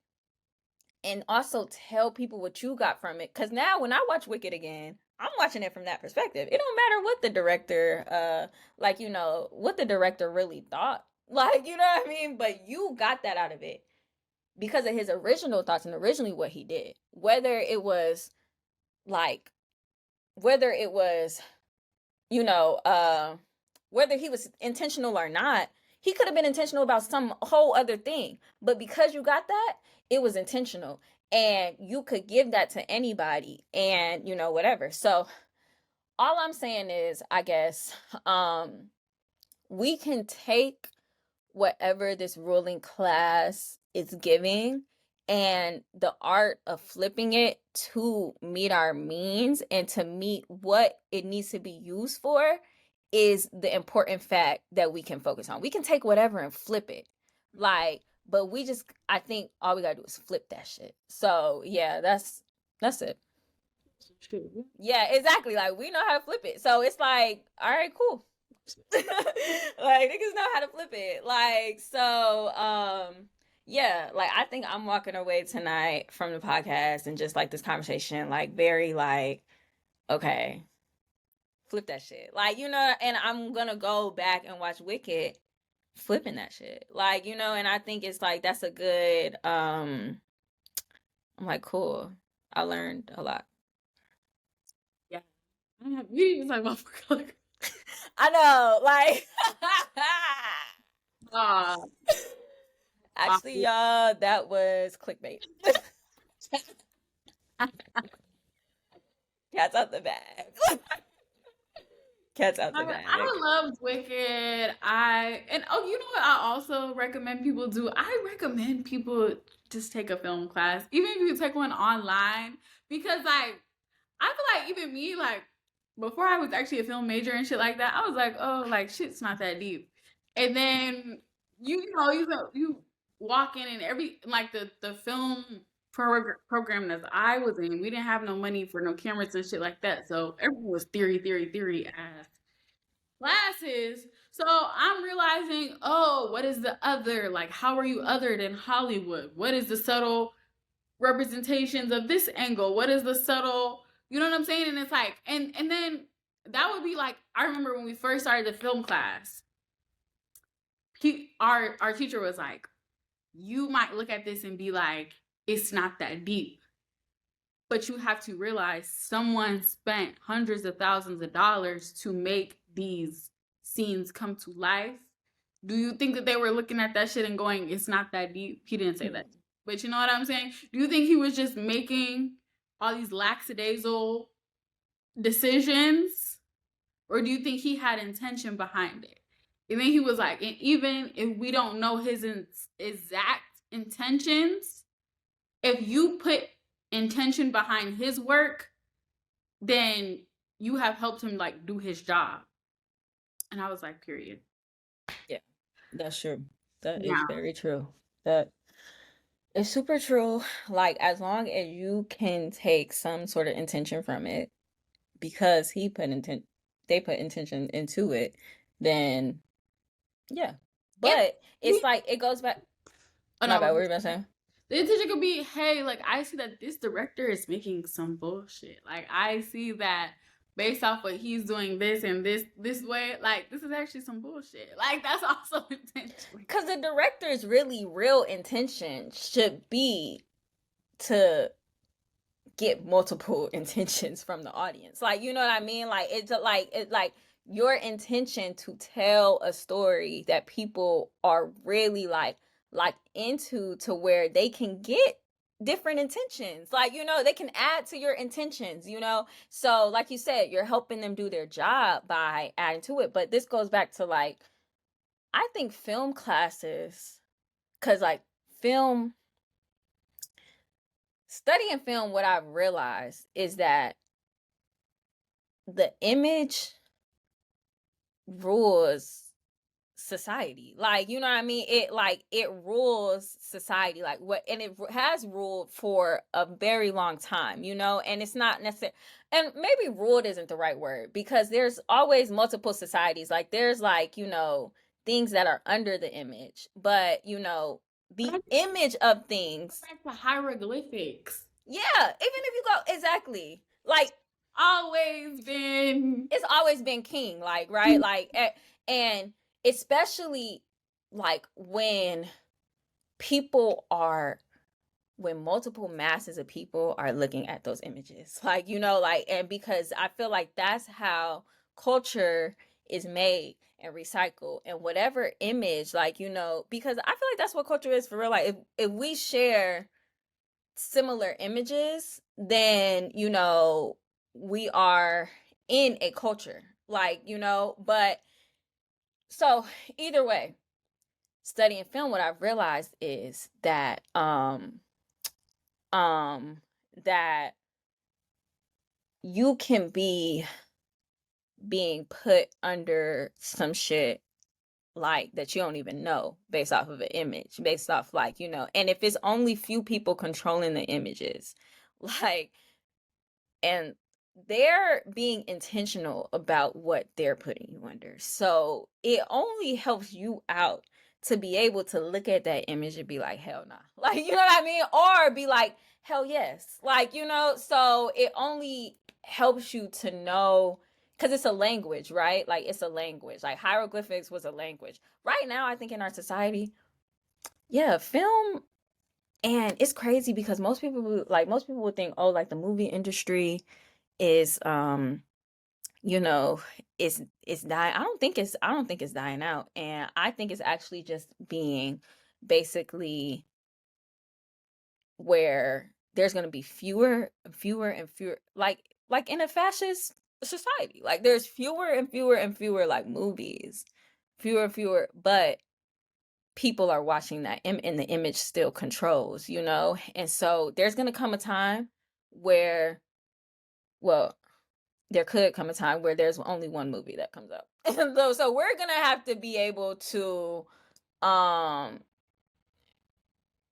and also tell people what you got from it, because now when I watch Wicked again, I'm watching it from that perspective. It don't matter what the director what the director really thought, like, you know what I mean, but you got that out of it because of his original thoughts and originally what he did, like whether it was you know whether he was intentional or not. He could have been intentional about some whole other thing, but because you got that, it was intentional, and you could give that to anybody, and whatever. So all I'm saying is, I guess, we can take whatever this ruling class is giving and the art of flipping it to meet our means and to meet what it needs to be used for is the important fact that we can focus on. We can take whatever and flip it. Like, but I think all we gotta do is flip that shit. So yeah, that's it. Yeah, exactly. Like, we know how to flip it. So it's like, all right, cool. Like, niggas know how to flip it. Like, so yeah, like, I think I'm walking away tonight from the podcast and just like this conversation, like, very like, okay, flip that shit. Like, and I'm gonna go back and watch Wicked flipping that shit. Like, and I think it's like that's a good I'm like, cool. I learned a lot. Yeah. We didn't talk about color. I know, like actually, y'all, that was clickbait. Cat's out the bag. Cat's out the bag. I loved Wicked. You know what I also recommend people do? I recommend people just take a film class, even if you take one online, because like I feel like even me, like before I was actually a film major and shit like that, I was like, oh, like shit's not that deep. And then you walk in and the film program that I was in, we didn't have no money for no cameras and shit like that. So everyone was theory ass classes. So I'm realizing, oh, what is the other? Like, how are you other than Hollywood? What is the subtle representations of this angle? What is the subtle, you know what I'm saying? And it's like, and then that would be like, I remember when we first started the film class, our teacher was like, you might look at this and be like, it's not that deep. But you have to realize someone spent hundreds of thousands of dollars to make these scenes come to life. Do you think that they were looking at that shit and going, it's not that deep? He didn't say that. But you know what I'm saying? Do you think he was just making all these lackadaisical decisions? Or do you think he had intention behind it? And then he was like, and even if we don't know his exact intentions, if you put intention behind his work, then you have helped him like do his job. And I was like, period. Yeah, that's true. That is Yeah. very true. That is super true. Like, as long as you can take some sort of intention from it, because they put intention into it, then yeah. But it's like, it goes back. Oh, My no, bad, what were you about to say? the intention could be, hey, like, I see that this director is making some bullshit. Like, I see that based off what he's doing this and this way, like, this is actually some bullshit. Like, that's also intention. Because the director's really real intention should be to get multiple intentions from the audience. Like, you know what I mean? Like, it's like your intention to tell a story that people are really like into, to where they can get different intentions. Like, you know, they can add to your intentions, you know? So like you said, you're helping them do their job by adding to it. But this goes back to, like, I think film classes, because like studying film, what I've realized is that the image rules society. Like, you know what I mean? It rules society. Like, what, and it has ruled for a very long time, you know? And it's not necessarily, and maybe ruled isn't the right word, because there's always multiple societies. Like, there's, like, you know, things that are under the image, but, you know, the image of things. Back to hieroglyphics. Yeah, even if you go, exactly. Like, it's always been king, like, right? Like, and especially like when multiple masses of people are looking at those images, like, you know, like, and because I feel like that's how culture is made and recycled, and whatever image, like, you know, because I feel like that's what culture is for real. Like, if we share similar images, then, you know, we are in a culture, like, you know. But so either way, studying film, what I've realized is that that you can be being put under some shit, like, that you don't even know, based off of an image, based off, like, you know, and if it's only few people controlling the images, like, and they're being intentional about what they're putting you under. So it only helps you out to be able to look at that image and be like, hell nah. Like, you know what I mean? Or be like, hell yes. Like, you know, so it only helps you to know, because it's a language, right? Like, it's a language. Like, hieroglyphics was a language. Right now, I think in our society, yeah, film. And it's crazy because most people would think, oh, like, the movie industry is you know, it's dying. I don't think it's dying out. And I think it's actually just being basically where there's going to be fewer and fewer and fewer, like in a fascist society. Like, there's fewer and fewer and fewer, like, movies, fewer and fewer, but people are watching that, and the image still controls, you know. And so there's going to come a time where, well, there could come a time where there's only one movie that comes up. And so we're going to have to be able to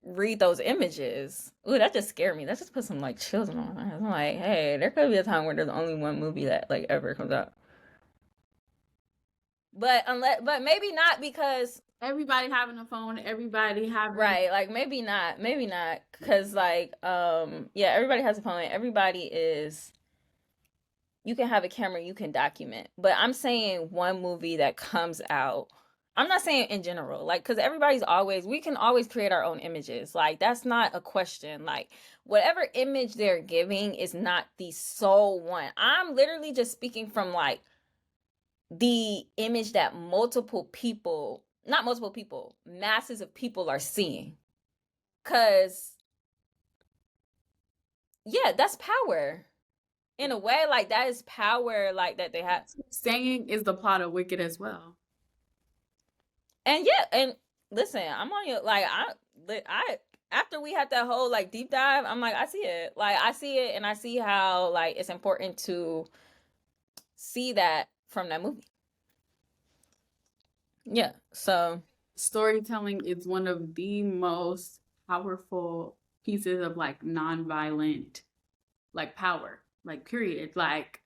read those images. Ooh, that just scared me. That just put some, like, chills on my eyes. I'm like, hey, there could be a time where there's only one movie that, like, ever comes out. But maybe not, because everybody having a phone, everybody having, right, like, maybe not, because, like, yeah, everybody has a phone, everybody is, you can have a camera, you can document. But I'm saying one movie that comes out, I'm not saying in general, like, because we can always create our own images. Like, that's not a question. Like, whatever image they're giving is not the sole one. I'm literally just speaking from like the image that not multiple people, masses of people are seeing. Because, yeah, that's power. In a way, like, that is power, like, that they have. Saying is the plot of Wicked as well. And yeah, and listen, I'm on your, like, after we had that whole, like, deep dive, I'm like, I see it. Like, I see it, and I see how, like, it's important to see that from that movie. Yeah, so. Storytelling is one of the most powerful pieces of like nonviolent, like power, like period. Like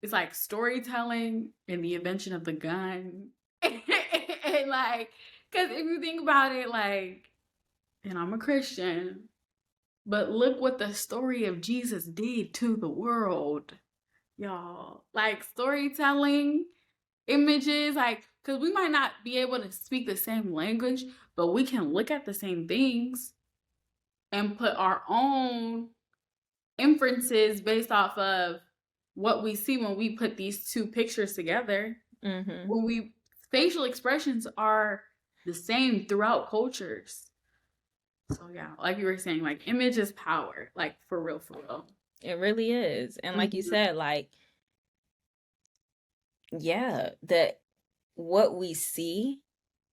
it's like storytelling and the invention of the gun, and like, because if you think about it, like, and I'm a Christian, but look what the story of Jesus did to the world, y'all. Like storytelling, images, like, because we might not be able to speak the same language, but we can look at the same things and put our own inferences based off of what we see when we put these two pictures together. Mm-hmm. Facial expressions are the same throughout cultures. So yeah, like you were saying, like image is power, like for real, for real. It really is. And like you said, like, yeah, that what we see,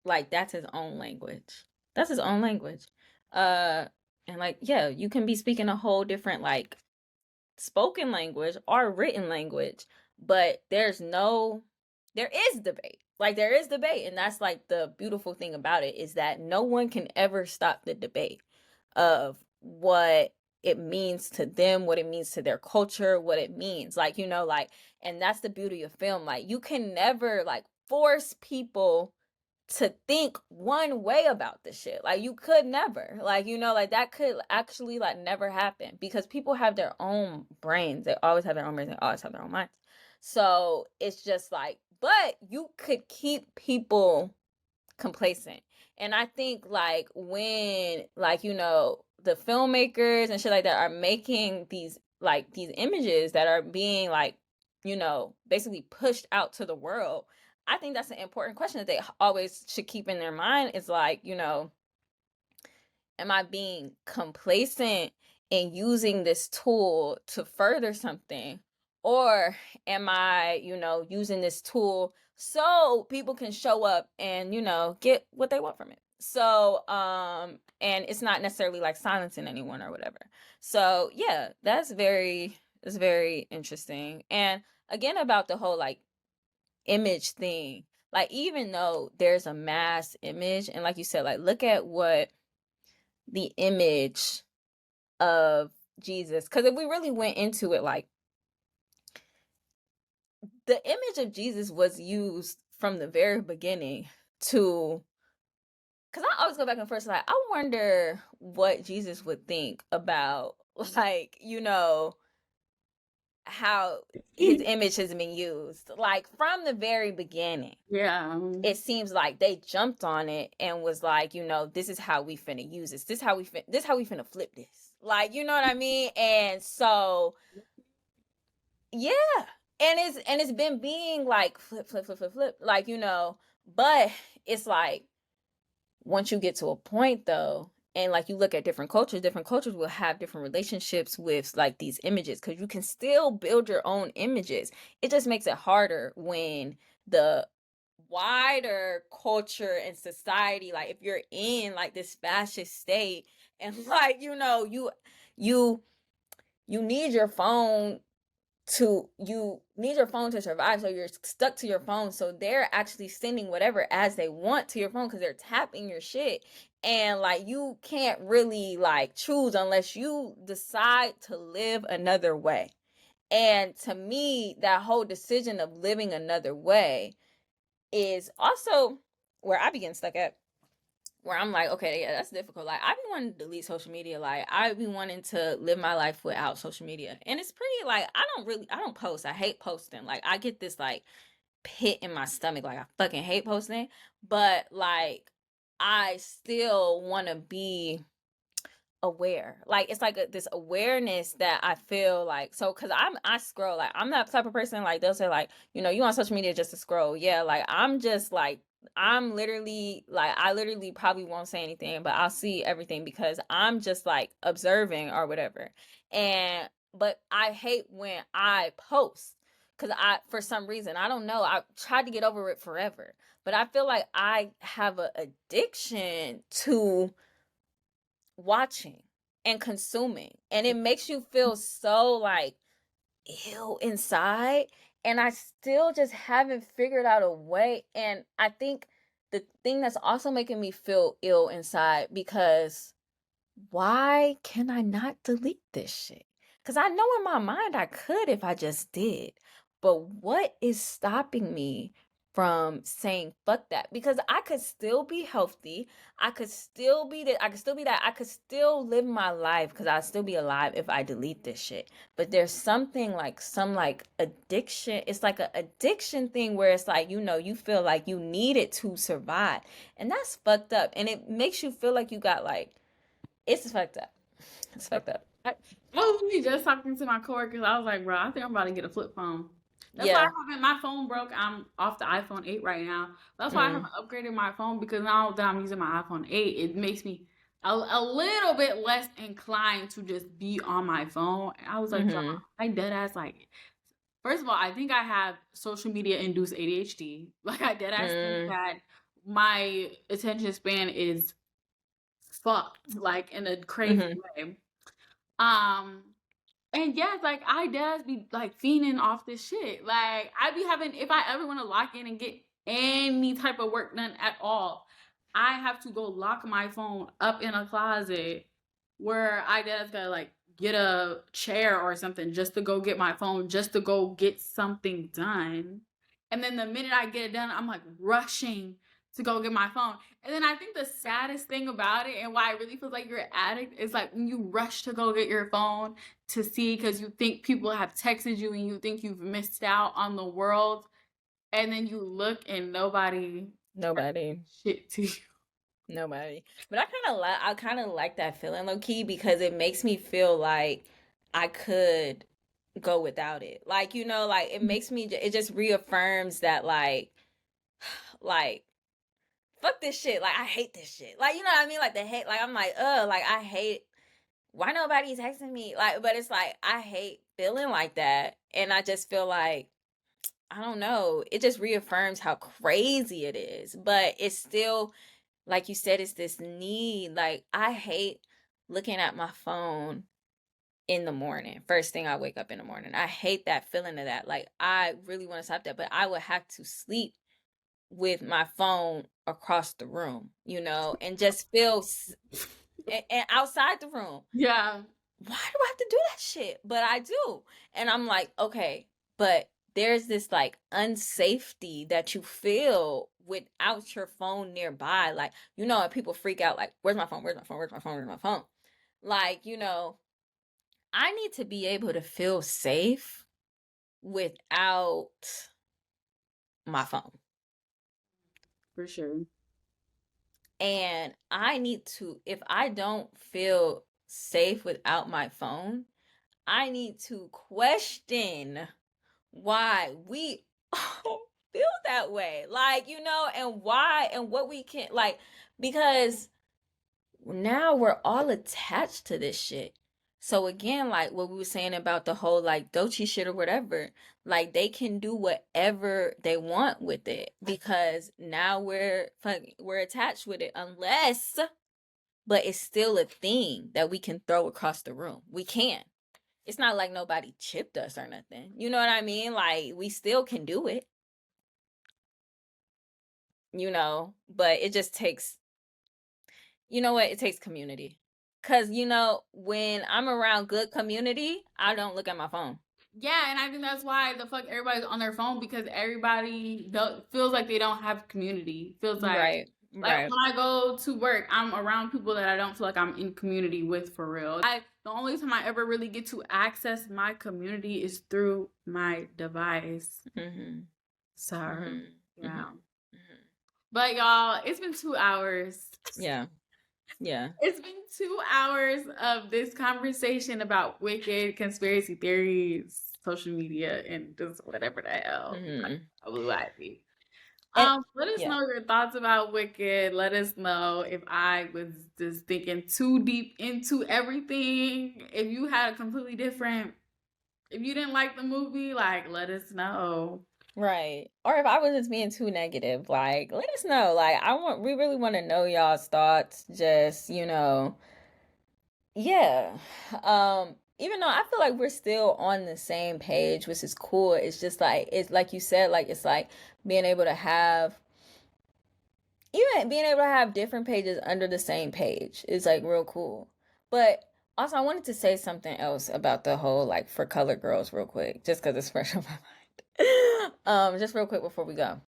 like, that's his own language. That's his own language. And like, yeah, you can be speaking a whole different, like, spoken language or written language, but there is debate. Like, there is debate, and that's like the beautiful thing about it, is that no one can ever stop the debate of what it means to them, what it means to their culture, what it means, like, like, and that's the beauty of film. Like, you can never, like, force people to think one way about this shit. Like, you could never, like, like, that could actually, like, never happen, because people have their own brains. They always have their own brains. They always have their own minds. So it's just like, but you could keep people complacent. And I think, like, when, like, the filmmakers and shit like that are making these, like, these images that are being, like, basically pushed out to the world, I think that's an important question that they always should keep in their mind, is like, am I being complacent in using this tool to further something? Or am I, using this tool so people can show up and, get what they want from it? So, and it's not necessarily like silencing anyone or whatever. So yeah, that's very interesting. And again, about the whole, like, image thing, like, even though there's a mass image, and like you said, like, look at what the image of Jesus, because if we really went into it, like, the image of Jesus was used from the very beginning to, because I always go back and forth, like, I wonder what Jesus would think about, like, how his image has been used, like, from the very beginning. Yeah. It seems like they jumped on it and was like, this is how we finna use this. This how we finna flip this. Like, you know what I mean? And so, yeah. And it's been being like flip, flip, flip, flip, flip. Like, but it's like, once you get to a point though, and like, you look at different cultures will have different relationships with, like, these images, because you can still build your own images. It just makes it harder when the wider culture and society, like, if you're in, like, this fascist state, and like, you need your phone to survive, so you're stuck to your phone, so they're actually sending whatever as they want to your phone, because they're tapping your shit, and like, you can't really, like, choose unless you decide to live another way. And to me, that whole decision of living another way is also where I begin stuck at, where I'm like, okay, yeah, that's difficult. Like, I be wanting to delete social media. Like, I be wanting to live my life without social media. And it's pretty, like, I don't post. I hate posting. Like, I get this, like, pit in my stomach. Like, I fucking hate posting, but like I still want to be aware. Like, it's like this awareness that I feel like, so because I scroll, like I'm that type of person, like they'll say like, you on social media just to scroll. Yeah, like I'm just like, I'm literally like, I literally probably won't say anything, but I'll see everything because I'm just like observing or whatever. And but I hate when I post, because I, for some reason, I don't know, I tried to get over it forever, but I feel like I have an addiction to watching and consuming, and it makes you feel so like ill inside, and I still just haven't figured out a way. And I think the thing that's also making me feel ill inside, because why can I not delete this shit? Because I know in my mind I could if I just did. But what is stopping me from saying fuck that? Because I could still be healthy. I could still be that. I could still be that. I could still live my life because I'd still be alive if I delete this shit. But there's something like some like addiction. It's like an addiction thing where it's like, you feel like you need it to survive. And that's fucked up. And it makes you feel like you got like, it's fucked up. It's fucked up. I was really just talking to my coworkers. I was like, bro, I think I'm about to get a flip phone. That's why Yeah. my phone broke. I'm off the iPhone 8 right now. That's why I haven't upgraded my phone, because now that I'm using my iPhone 8, it makes me a little bit less inclined to just be on my phone. And I was like, bro, I dead ass like. First of all, I think I have social media induced ADHD. Like, I dead ass think that my attention span is fucked, like in a crazy way. And yes, like I does be like fiending off this shit. Like I be having, if I ever want to lock in and get any type of work done at all, I have to go lock my phone up in a closet where I just gotta like get a chair or something just to go get my phone, just to go get something done. And then the minute I get it done, I'm like rushing to go get my phone. And then I think the saddest thing about it, and why I really feel like you're an addict, is like when you rush to go get your phone to see, because you think people have texted you and you think you've missed out on the world, and then you look and nobody shit to you. Nobody. But I kind of like that feeling, low key, because it makes me feel like I could go without it. Like, like it makes me, it just reaffirms that like fuck this shit. Like, I hate this shit. Like, you know what I mean? Like the hate, like I'm like, like I hate, why nobody's texting me? Like, but it's like I hate feeling like that. And I just feel like, I don't know, it just reaffirms how crazy it is. But it's still, like you said, it's this need. Like, I hate looking at my phone in the morning. First thing I wake up in the morning. I hate that feeling of that. Like, I really want to stop that, but I would have to sleep with my phone across the room, and just feel and outside the room. Yeah. Why do I have to do that shit? But I do. And I'm like, okay, but there's this like unsafety that you feel without your phone nearby. Like, and people freak out like, where's my phone? Where's my phone? Where's my phone? Where's my phone? Like, I need to be able to feel safe without my phone. For sure. And I need to, if I don't feel safe without my phone, I need to question why we all feel that way. Like, and why and what we can, like, because now we're all attached to this shit. So again, like what we were saying about the whole like Dochi shit or whatever, like they can do whatever they want with it because now we're attached with it, unless, but it's still a thing that we can throw across the room. We can. It's not like nobody chipped us or nothing. You know what I mean? Like we still can do it. But it just takes, it takes community. Cause when I'm around good community, I don't look at my phone. Yeah, and I think that's why the fuck everybody's on their phone, because everybody feels like they don't have community. Feels like right. when I go to work, I'm around people that I don't feel like I'm in community with for real. The only time I ever really get to access my community is through my device. So, Mhm. yeah. Mhm. But y'all, it's been 2 hours. Yeah. Yeah. It's been 2 hours of this conversation about wicked conspiracy theories, social media, and just whatever the hell. Mhm. Blue Ivy. And Let us yeah. know your thoughts about Wicked. Let us know if I was just thinking too deep into everything. If you had a completely different, if you didn't like the movie, like let us know. Right. Or if I was just being too negative, like let us know. Like we really want to know y'all's thoughts. Just, yeah. Even though I feel like we're still on the same page, which is cool. It's just like it's like you said, like it's like being able to have even being able to have different pages under the same page is like real cool. But also I wanted to say something else about the whole like for color girls real quick, just because it's fresh on my mind. Just real quick before we go.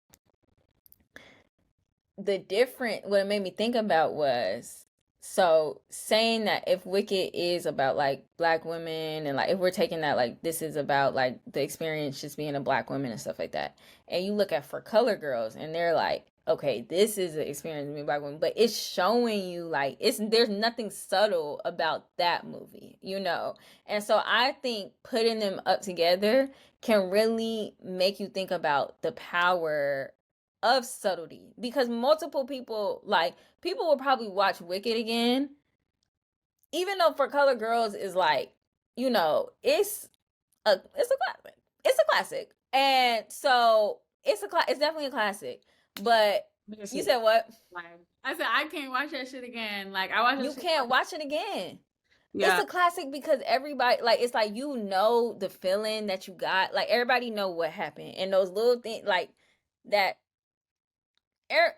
What it made me think about was so saying that if Wicked is about like black women and like if we're taking that like this is about like the experience just being a black woman and stuff like that, and you look at for color girls and they're like, okay, this is the experience of being black women, but it's showing you like there's nothing subtle about that movie. And so I think putting them up together can really make you think about the power of subtlety, because multiple people will probably watch Wicked again, even though for color girls is like, it's a classic. It's a classic. And so it's definitely a classic. But you said what? Like I said, I can't watch that shit again. Like I watched that You shit. can't watch it again. It's Yeah, a classic because everybody like it's like the feeling that you got. Like everybody know what happened. And those little things like that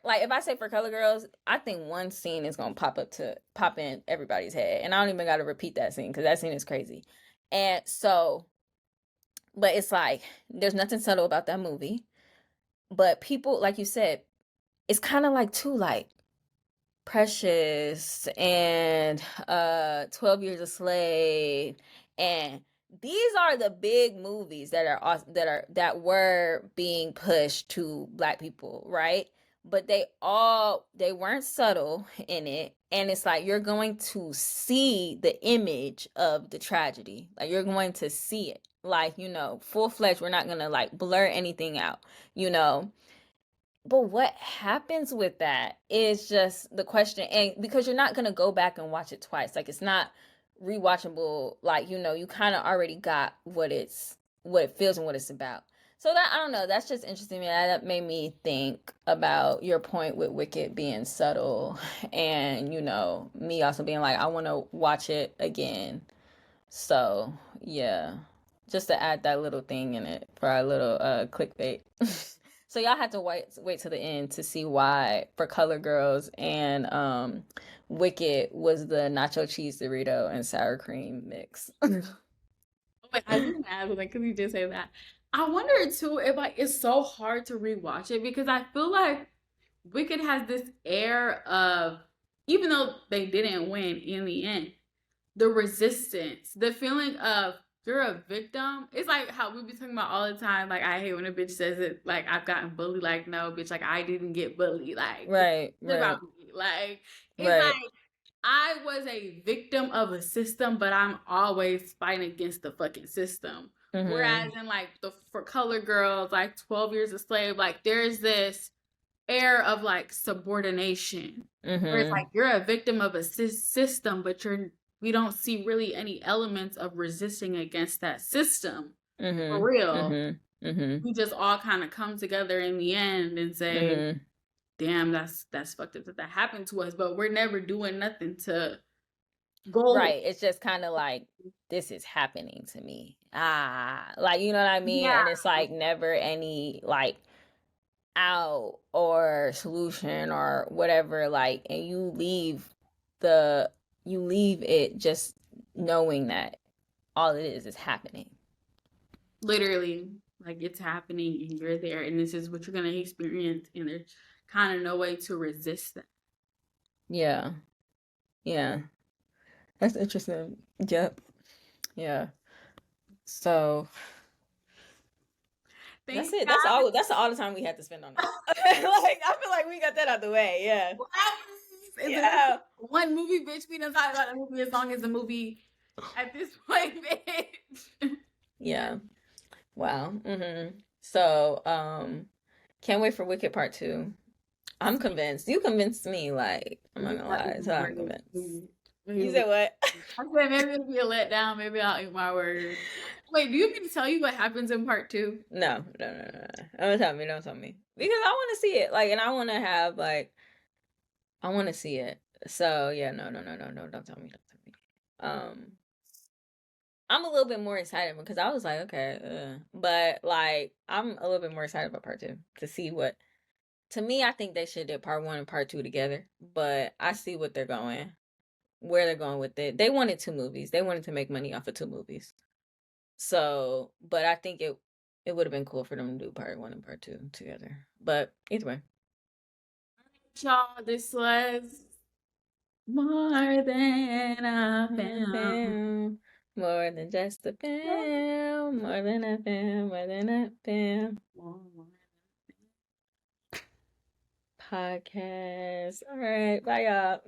like if I say for color girls, I think one scene is gonna pop in everybody's head, and I don't even got to repeat that scene because that scene is crazy. And so, but it's like there's nothing subtle about that movie, but people, like you said, it's kind of like too like Precious and 12 Years a Slave, and these are the big movies that were being pushed to black people, right? But they weren't subtle in it, and it's like you're going to see the image of the tragedy, like you're going to see it, like full-fledged. We're not gonna like blur anything out, you know but what happens with that is just the question, and because you're not gonna go back and watch it twice, like it's not rewatchable. Like you kind of already got what it feels and what it's about. So that I don't know, that's just interesting to me. That made me think about your point with Wicked being subtle, and me also being like I want to watch it again. So yeah, just to add that little thing in it for our little clickbait. So y'all had to wait to the end to see why for Color Girls and Wicked was the nacho cheese Dorito and sour cream mix. wait, I didn't ask something because you did say that. I wonder too if like it's so hard to rewatch it because I feel like Wicked has this air of, even though they didn't win in the end, the resistance, the feeling of you're a victim. It's like how we be talking about all the time. Like I hate when a bitch says it. Like I've gotten bullied. Like no, bitch. Like I didn't get bullied. Like Right, it's right, about me. Like it's right. like I was a victim of a system, but I'm always fighting against the fucking system. Whereas Mhm. in like the for color girls, like 12 Years a Slave, like there's this air of like subordination where it's like Mhm. you're a victim of a system, but we don't see really any elements of resisting against that system for Mhm. real. Mhm. Mhm. We just all kind of come together in the end and say, Mhm. damn, that's fucked up that happened to us, but we're never doing nothing to go. Right. It's just kind of like this is happening to me. Like you know what I mean? Yeah, And it's like never any like out or solution or whatever, like, and the you leave it just knowing that all it is happening. literally, like it's happening and you're there, and this is what you're gonna experience, and there's kind of no way to resist that. Yeah. Yeah. That's interesting. Yep. Yeah. So Thanks, That's it. guys. That's all the time we had to spend on it. Like I feel like we got that out the way. Yeah. What happens is Yeah. one movie, bitch. We done talk about the movie as long as the movie at this point, bitch. Yeah. Wow. So, can't wait for Wicked Part 2. I'm convinced. You convinced me, like, I'm not gonna lie. So I'm convinced. You said what? I said maybe it'll be a letdown. Maybe I'll eat my word. Wait, do you mean to tell you what happens in part 2? No. Don't tell me. Because I want to see it. Like, and I want to have, like, I want to see it. So, yeah, no. Don't tell me. I'm a little bit more excited because I was like, okay, but like, I'm a little bit more excited about part 2 to see what. To me, I think they should do part 1 and part 2 together, but I see what they're going, where they're going with it. They wanted 2 movies. They wanted to make money off of 2 movies. So, but I think it would have been cool for them to do part 1 and part 2 together. But either way. Y'all, this was more than a film. More than just a film. More than a film. More than a film. Podcast. All right. Bye, y'all.